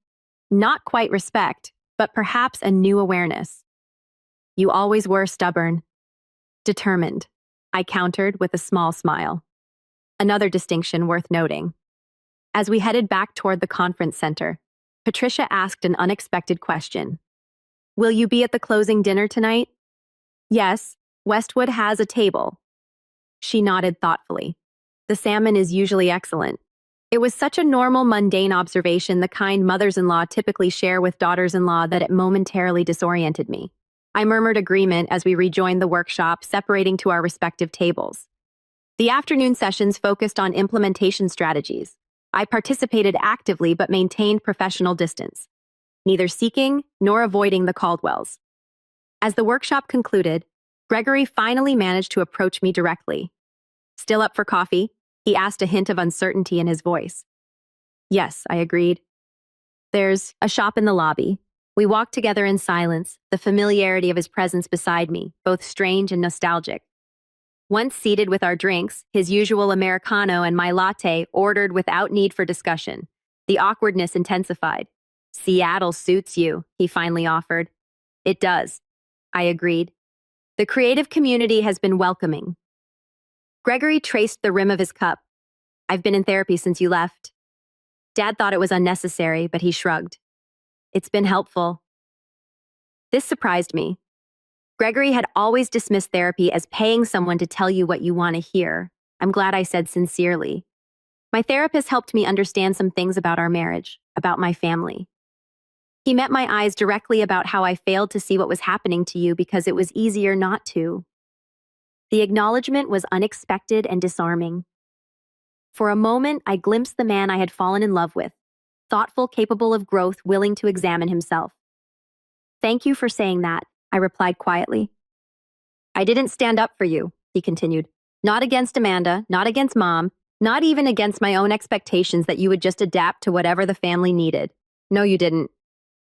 Not quite respect, but perhaps a new awareness. "You always were stubborn." "Determined," I countered with a small smile. Another distinction worth noting. As we headed back toward the conference center, Patricia asked an unexpected question. "Will you be at the closing dinner tonight?" "Yes, Westwood has a table." She nodded thoughtfully. "The salmon is usually excellent." It was such a normal, mundane observation, the kind mothers-in-law typically share with daughters-in-law, that it momentarily disoriented me. I murmured agreement as we rejoined the workshop, separating to our respective tables. The afternoon sessions focused on implementation strategies. I participated actively but maintained professional distance, neither seeking nor avoiding the Caldwells. As the workshop concluded, Gregory finally managed to approach me directly. "Still up for coffee?" he asked, a hint of uncertainty in his voice. "Yes," I agreed. "There's a shop in the lobby." We walked together in silence, the familiarity of his presence beside me, both strange and nostalgic. Once seated with our drinks, his usual Americano and my latte ordered without need for discussion, the awkwardness intensified. "Seattle suits you," he finally offered. "It does," I agreed. "The creative community has been welcoming." Gregory traced the rim of his cup. "I've been in therapy since you left." Dad thought it was unnecessary, but he shrugged. "It's been helpful." This surprised me. Gregory had always dismissed therapy as paying someone to tell you what you want to hear. I'm glad I said sincerely. "My therapist helped me understand some things about our marriage, about my family." He met my eyes directly about how I failed to see what was happening to you because it was easier not to. The acknowledgement was unexpected and disarming. For a moment, I glimpsed the man I had fallen in love with, thoughtful, capable of growth, willing to examine himself. "Thank you for saying that," I replied quietly. "I didn't stand up for you," he continued. "Not against Amanda, not against Mom, not even against my own expectations that you would just adapt to whatever the family needed. No, you didn't.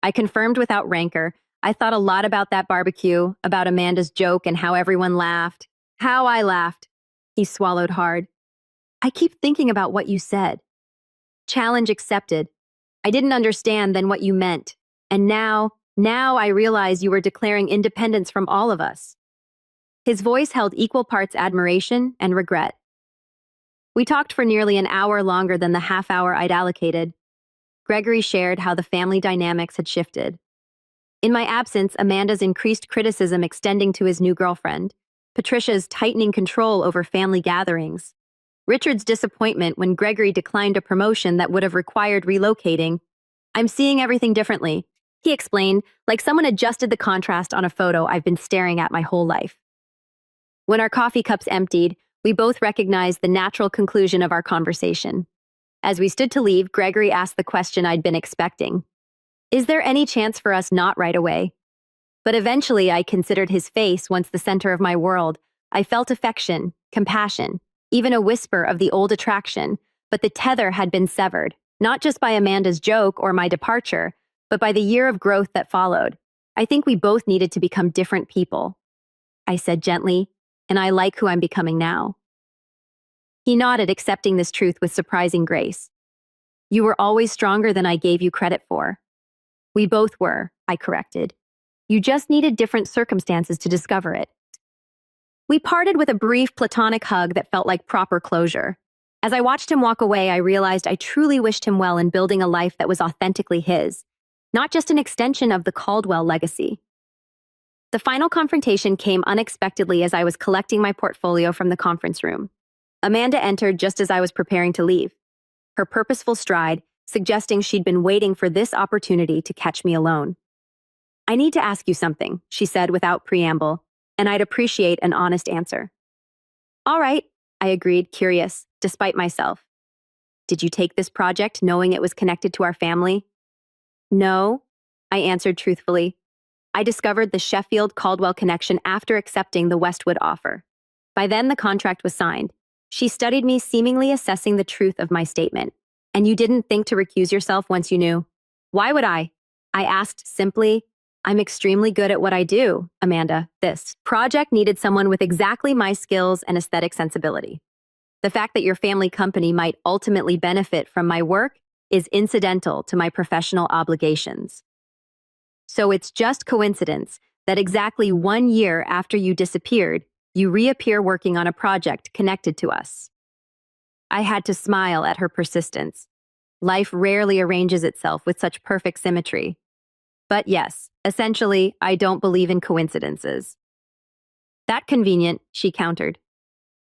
I confirmed without rancor. I thought a lot about that barbecue, about Amanda's joke and how everyone laughed. How I laughed. He swallowed hard. I keep thinking about what you said. Challenge accepted. I didn't understand then what you meant. And now I realize you were declaring independence from all of us. His voice held equal parts admiration and regret. We talked for nearly an hour longer than the half hour I'd allocated. Gregory shared how the family dynamics had shifted. In my absence, Amanda's increased criticism extending to his new girlfriend, Patricia's tightening control over family gatherings, Richard's disappointment when Gregory declined a promotion that would have required relocating. I'm seeing everything differently, he explained, like someone adjusted the contrast on a photo I've been staring at my whole life. When our coffee cups emptied, we both recognized the natural conclusion of our conversation. As we stood to leave, Gregory asked the question I'd been expecting. Is there any chance for us not right away? But eventually I considered his face once the center of my world. I felt affection, compassion, even a whisper of the old attraction, but the tether had been severed, not just by Amanda's joke or my departure, but by the year of growth that followed. I think we both needed to become different people. I said gently, and I like who I'm becoming now. He nodded, accepting this truth with surprising grace. You were always stronger than I gave you credit for. We both were, I corrected. You just needed different circumstances to discover it. We parted with a brief platonic hug that felt like proper closure. As I watched him walk away, I realized I truly wished him well in building a life that was authentically his, not just an extension of the Caldwell legacy. The final confrontation came unexpectedly as I was collecting my portfolio from the conference room. Amanda entered just as I was preparing to leave, her purposeful stride suggesting she'd been waiting for this opportunity to catch me alone. I need to ask you something, she said without preamble, and I'd appreciate an honest answer. All right, I agreed, curious, despite myself. Did you take this project knowing it was connected to our family? No, I answered truthfully. I discovered the Sheffield-Caldwell connection after accepting the Westwood offer. By then, the contract was signed. She studied me, seemingly assessing the truth of my statement. And you didn't think to recuse yourself once you knew? Why would I? I asked simply. I'm extremely good at what I do, Amanda. This project needed someone with exactly my skills and aesthetic sensibility. The fact that your family company might ultimately benefit from my work is incidental to my professional obligations. So it's just coincidence that exactly 1 year after you disappeared, you reappear working on a project connected to us. I had to smile at her persistence. Life rarely arranges itself with such perfect symmetry. But yes, essentially, I don't believe in coincidences. That convenient, she countered.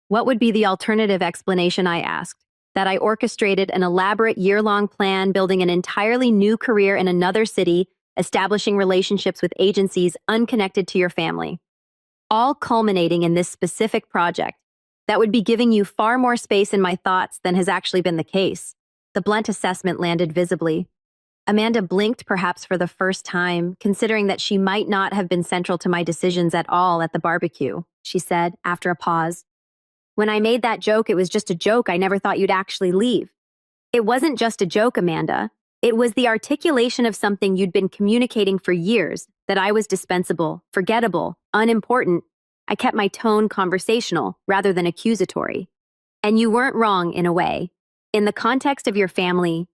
What would be the alternative explanation, I asked? That I orchestrated an elaborate year-long plan building an entirely new career in another city, establishing relationships with agencies unconnected to your family. All culminating in this specific project that would be giving you far more space in my thoughts than has actually been the case. The blunt assessment landed visibly. Amanda blinked perhaps for the first time, considering that she might not have been central to my decisions at all at the barbecue, she said after a pause. When I made that joke, it was just a joke. I never thought you'd actually leave. It wasn't just a joke, Amanda. It was the articulation of something you'd been communicating for years, that I was dispensable, forgettable, unimportant. I kept my tone conversational rather than accusatory. And you weren't wrong in a way. In the context of your family,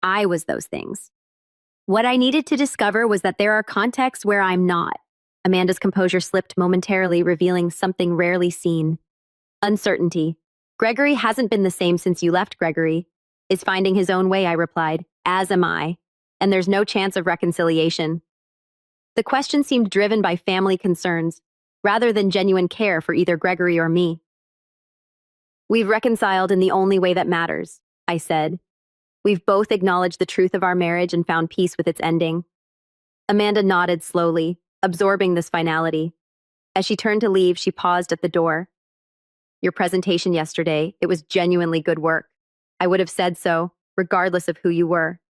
I was those things. What I needed to discover was that there are contexts where I'm not. Amanda's composure slipped momentarily, revealing something rarely seen. Uncertainty. Gregory hasn't been the same since you left, Gregory. Is finding his own way, I replied, as am I. And there's no chance of reconciliation. The question seemed driven by family concerns, rather than genuine care for either Gregory or me. We've reconciled in the only way that matters, I said. We've both acknowledged the truth of our marriage and found peace with its ending. Amanda nodded slowly, absorbing this finality. As she turned to leave, she paused at the door. Your presentation yesterday, it was genuinely good work. I would have said so, regardless of who you were.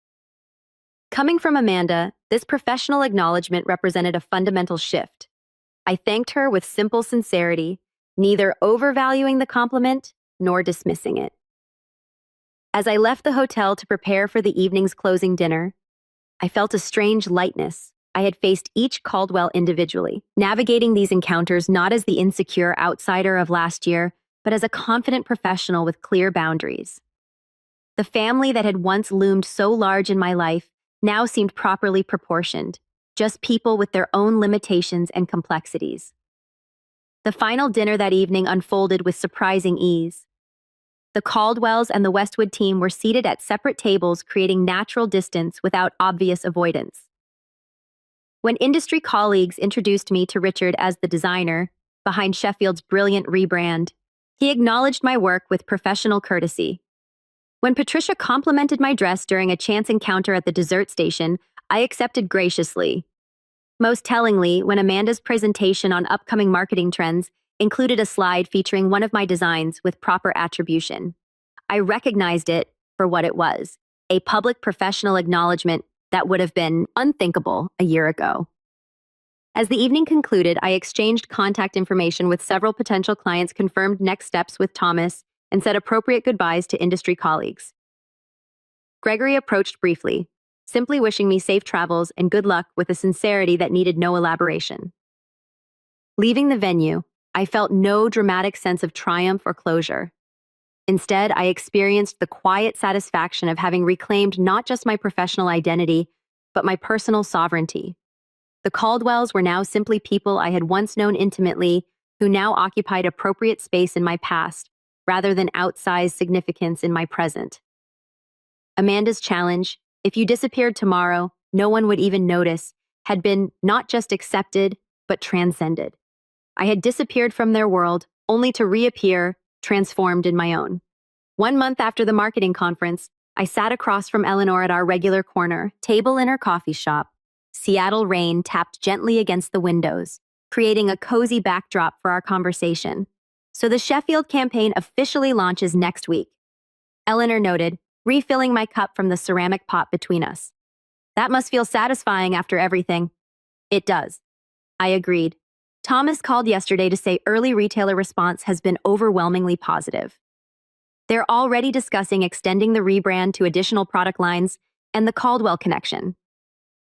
Coming from Amanda, this professional acknowledgement represented a fundamental shift. I thanked her with simple sincerity, neither overvaluing the compliment nor dismissing it. As I left the hotel to prepare for the evening's closing dinner, I felt a strange lightness. I had faced each Caldwell individually, navigating these encounters not as the insecure outsider of last year, but as a confident professional with clear boundaries. The family that had once loomed so large in my life now seemed properly proportioned, just people with their own limitations and complexities. The final dinner that evening unfolded with surprising ease. The Caldwells and the Westwood team were seated at separate tables, creating natural distance without obvious avoidance. When industry colleagues introduced me to Richard as the designer behind Sheffield's brilliant rebrand, he acknowledged my work with professional courtesy. When Patricia complimented my dress during a chance encounter at the dessert station, I accepted graciously. Most tellingly, when Amanda's presentation on upcoming marketing trends included a slide featuring one of my designs with proper attribution, I recognized it for what it was, a public professional acknowledgement that would have been unthinkable a year ago. As the evening concluded, I exchanged contact information with several potential clients, confirmed next steps with Thomas, and said appropriate goodbyes to industry colleagues. Gregory approached briefly, simply wishing me safe travels and good luck with a sincerity that needed no elaboration. Leaving the venue, I felt no dramatic sense of triumph or closure. Instead, I experienced the quiet satisfaction of having reclaimed not just my professional identity, but my personal sovereignty. The Caldwells were now simply people I had once known intimately, who now occupied appropriate space in my past, rather than outsized significance in my present. Amanda's challenge, if you disappeared tomorrow, no one would even notice, had been not just accepted, but transcended. I had disappeared from their world, only to reappear, transformed in my own. 1 month after the marketing conference, I sat across from Eleanor at our regular corner table in her coffee shop. Seattle rain tapped gently against the windows, creating a cozy backdrop for our conversation. So the Sheffield campaign officially launches next week, Eleanor noted, refilling my cup from the ceramic pot between us. That must feel satisfying after everything. It does. I agreed. Thomas called yesterday to say early retailer response has been overwhelmingly positive. They're already discussing extending the rebrand to additional product lines and the Caldwell connection.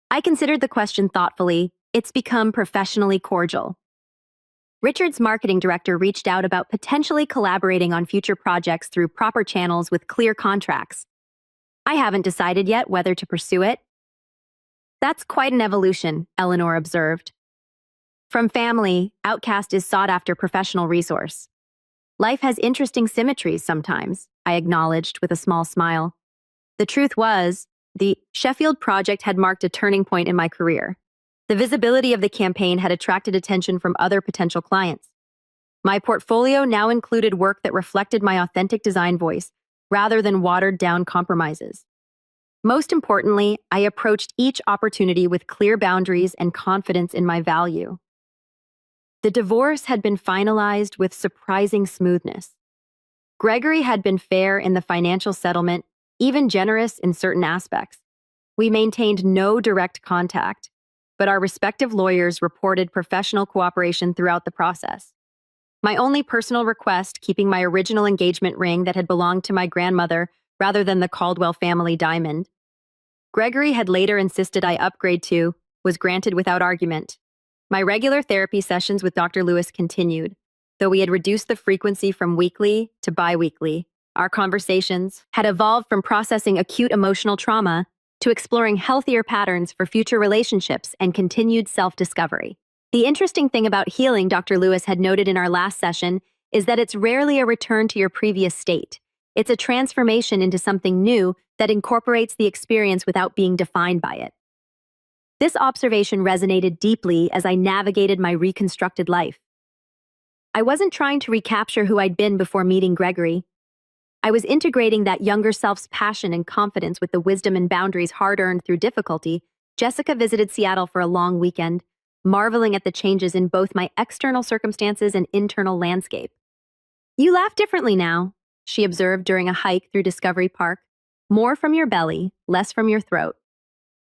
I considered the question thoughtfully. It's become professionally cordial. Richard's marketing director reached out about potentially collaborating on future projects through proper channels with clear contracts. I haven't decided yet whether to pursue it. That's quite an evolution, Eleanor observed. From Family Outcast is sought-after professional resource. Life has interesting symmetries sometimes, I acknowledged with a small smile. The truth was, the Sheffield project had marked a turning point in my career. The visibility of the campaign had attracted attention from other potential clients. My portfolio now included work that reflected my authentic design voice, rather than watered-down compromises. Most importantly, I approached each opportunity with clear boundaries and confidence in my value. The divorce had been finalized with surprising smoothness. Gregory had been fair in the financial settlement, even generous in certain aspects. We maintained no direct contact, but our respective lawyers reported professional cooperation throughout the process. My only personal request, keeping my original engagement ring that had belonged to my grandmother rather than the Caldwell family diamond. Gregory had later insisted I upgrade to, was granted without argument. My regular therapy sessions with Dr. Lewis continued, though we had reduced the frequency from weekly to bi-weekly. Our conversations had evolved from processing acute emotional trauma to exploring healthier patterns for future relationships and continued self-discovery. The interesting thing about healing, Dr. Lewis had noted in our last session, is that it's rarely a return to your previous state. It's a transformation into something new that incorporates the experience without being defined by it. This observation resonated deeply as I navigated my reconstructed life. I wasn't trying to recapture who I'd been before meeting Gregory. I was integrating that younger self's passion and confidence with the wisdom and boundaries hard-earned through difficulty. Jessica visited Seattle for a long weekend, marveling at the changes in both my external circumstances and internal landscape. "You laugh differently now," she observed during a hike through Discovery Park. "More from your belly, less from your throat."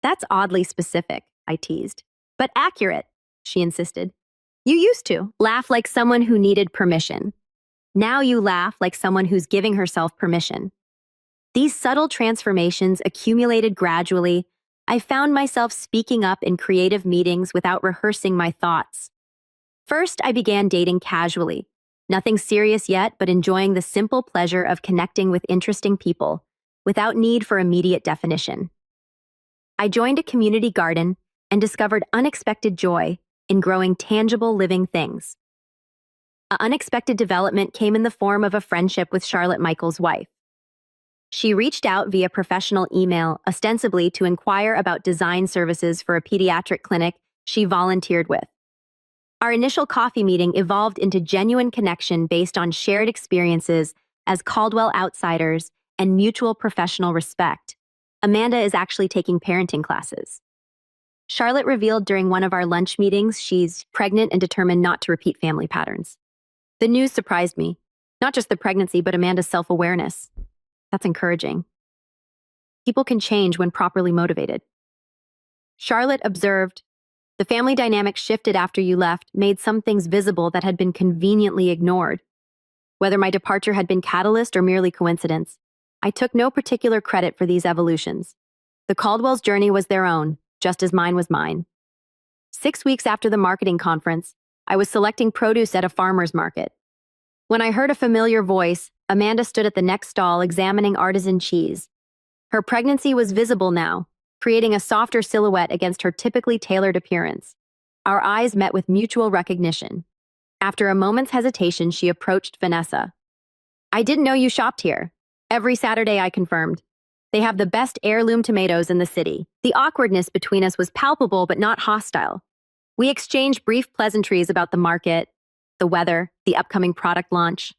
"That's oddly specific," I teased. "But accurate," she insisted. "You used to laugh like someone who needed permission. Now you laugh like someone who's giving herself permission." These subtle transformations accumulated gradually, I found myself speaking up in creative meetings without rehearsing my thoughts. First, I began dating casually. Nothing serious yet, but enjoying the simple pleasure of connecting with interesting people, without need for immediate definition. I joined a community garden and discovered unexpected joy in growing tangible living things. An unexpected development came in the form of a friendship with Charlotte Michael's wife. She reached out via professional email, ostensibly to inquire about design services for a pediatric clinic she volunteered with. Our initial coffee meeting evolved into genuine connection based on shared experiences as Caldwell outsiders and mutual professional respect. Amanda is actually taking parenting classes. Charlotte revealed during one of our lunch meetings she's pregnant and determined not to repeat family patterns. The news surprised me. Not just the pregnancy, but Amanda's self-awareness. That's encouraging. People can change when properly motivated. Charlotte observed, "The family dynamic shifted after you left, made some things visible that had been conveniently ignored. Whether my departure had been catalyst or merely coincidence, I took no particular credit for these evolutions. The Caldwell's journey was their own, just as mine was mine." 6 weeks after the marketing conference, I was selecting produce at a farmer's market. When I heard a familiar voice, Amanda stood at the next stall examining artisan cheese. Her pregnancy was visible now, creating a softer silhouette against her typically tailored appearance. Our eyes met with mutual recognition. After a moment's hesitation, she approached Vanessa. "I didn't know you shopped here." "Every Saturday," I confirmed. "They have the best heirloom tomatoes in the city." The awkwardness between us was palpable but not hostile. We exchanged brief pleasantries about the market, the weather, the upcoming product launch.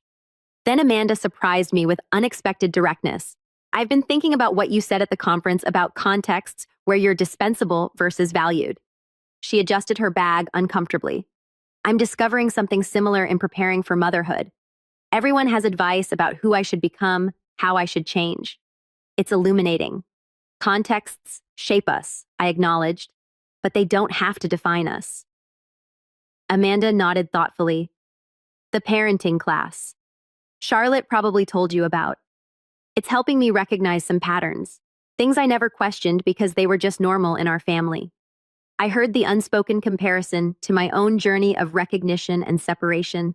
Then Amanda surprised me with unexpected directness. "I've been thinking about what you said at the conference about contexts where you're dispensable versus valued." She adjusted her bag uncomfortably. "I'm discovering something similar in preparing for motherhood. Everyone has advice about who I should become, how I should change. It's illuminating. Contexts shape us," I acknowledged, "but they don't have to define us." Amanda nodded thoughtfully. "The parenting class. Charlotte probably told you about. It's helping me recognize some patterns, things I never questioned because they were just normal in our family." I heard the unspoken comparison to my own journey of recognition and separation.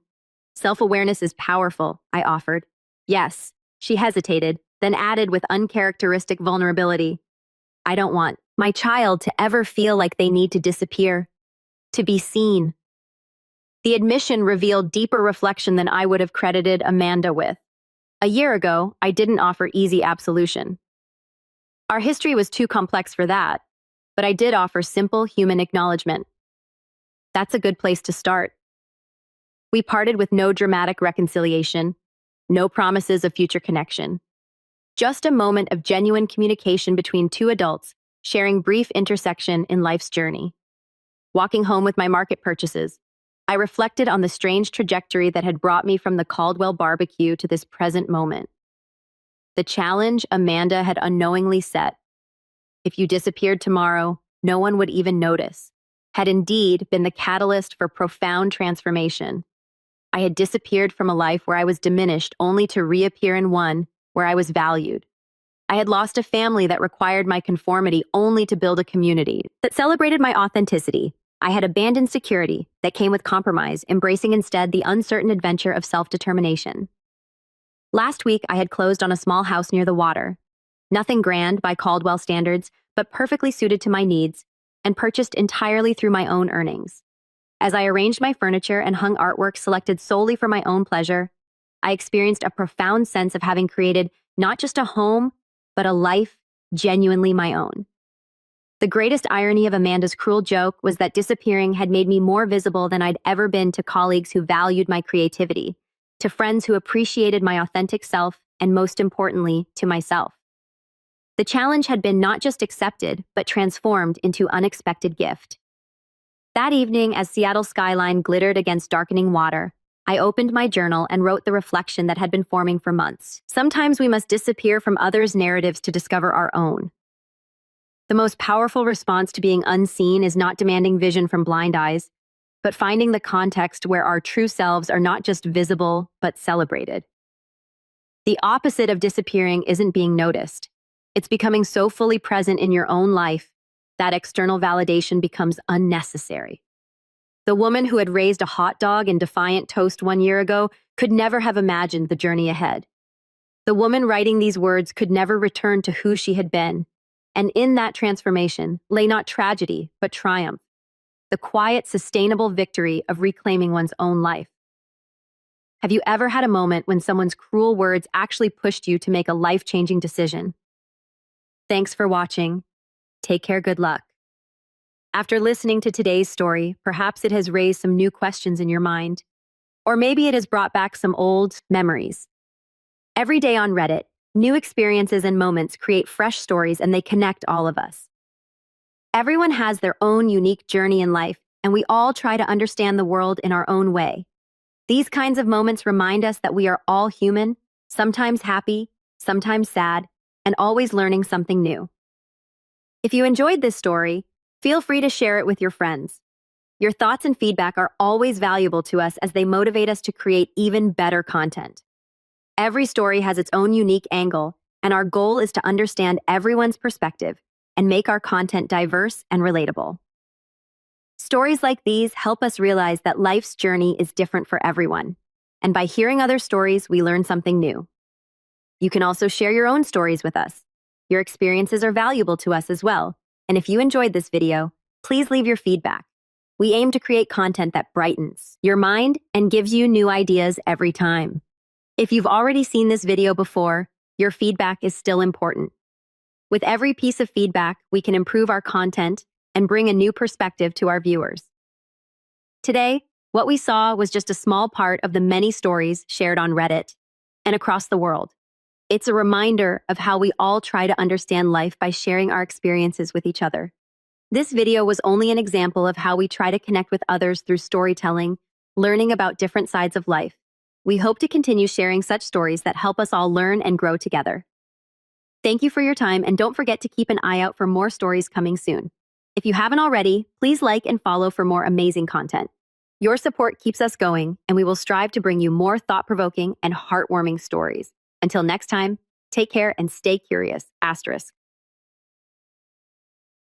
"Self-awareness is powerful," I offered. "Yes," she hesitated, then added with uncharacteristic vulnerability, "I don't want my child to ever feel like they need to disappear, to be seen." The admission revealed deeper reflection than I would have credited Amanda with. A year ago, I didn't offer easy absolution. Our history was too complex for that, but I did offer simple human acknowledgement. That's a good place to start. We parted with no dramatic reconciliation, no promises of future connection. Just a moment of genuine communication between two adults, sharing brief intersection in life's journey. Walking home with my market purchases, I reflected on the strange trajectory that had brought me from the Caldwell barbecue to this present moment. The challenge Amanda had unknowingly set, "If you disappeared tomorrow, no one would even notice," had indeed been the catalyst for profound transformation. I had disappeared from a life where I was diminished only to reappear in one where I was valued. I had lost a family that required my conformity only to build a community that celebrated my authenticity. I had abandoned security that came with compromise, embracing instead the uncertain adventure of self-determination. Last week, I had closed on a small house near the water. Nothing grand by Caldwell standards, but perfectly suited to my needs, and purchased entirely through my own earnings. As I arranged my furniture and hung artwork selected solely for my own pleasure, I experienced a profound sense of having created not just a home, but a life genuinely my own. The greatest irony of Amanda's cruel joke was that disappearing had made me more visible than I'd ever been to colleagues who valued my creativity, to friends who appreciated my authentic self, and most importantly, to myself. The challenge had been not just accepted, but transformed into unexpected gift. That evening, as Seattle's skyline glittered against darkening water, I opened my journal and wrote the reflection that had been forming for months. Sometimes we must disappear from others' narratives to discover our own. The most powerful response to being unseen is not demanding vision from blind eyes, but finding the context where our true selves are not just visible, but celebrated. The opposite of disappearing isn't being noticed. It's becoming so fully present in your own life that external validation becomes unnecessary. The woman who had raised a hot dog in Defiant Toast 1 year ago could never have imagined the journey ahead. The woman writing these words could never return to who she had been, and in that transformation lay not tragedy, but triumph, the quiet, sustainable victory of reclaiming one's own life. Have you ever had a moment when someone's cruel words actually pushed you to make a life-changing decision? Thanks for watching. Take care, good luck. After listening to today's story, perhaps it has raised some new questions in your mind, or maybe it has brought back some old memories. Every day on Reddit, new experiences and moments create fresh stories and they connect all of us. Everyone has their own unique journey in life, and we all try to understand the world in our own way. These kinds of moments remind us that we are all human, sometimes happy, sometimes sad, and always learning something new. If you enjoyed this story, feel free to share it with your friends. Your thoughts and feedback are always valuable to us as they motivate us to create even better content. Every story has its own unique angle, and our goal is to understand everyone's perspective and make our content diverse and relatable. Stories like these help us realize that life's journey is different for everyone, and by hearing other stories, we learn something new. You can also share your own stories with us. Your experiences are valuable to us as well, and if you enjoyed this video, please leave your feedback. We aim to create content that brightens your mind and gives you new ideas every time. If you've already seen this video before, your feedback is still important. With every piece of feedback, we can improve our content and bring a new perspective to our viewers. Today, what we saw was just a small part of the many stories shared on Reddit and across the world. It's a reminder of how we all try to understand life by sharing our experiences with each other. This video was only an example of how we try to connect with others through storytelling, learning about different sides of life. We hope to continue sharing such stories that help us all learn and grow together. Thank you for your time, and don't forget to keep an eye out for more stories coming soon. If you haven't already, please like and follow for more amazing content. Your support keeps us going, and we will strive to bring you more thought-provoking and heartwarming stories. Until next time, take care and stay curious. *.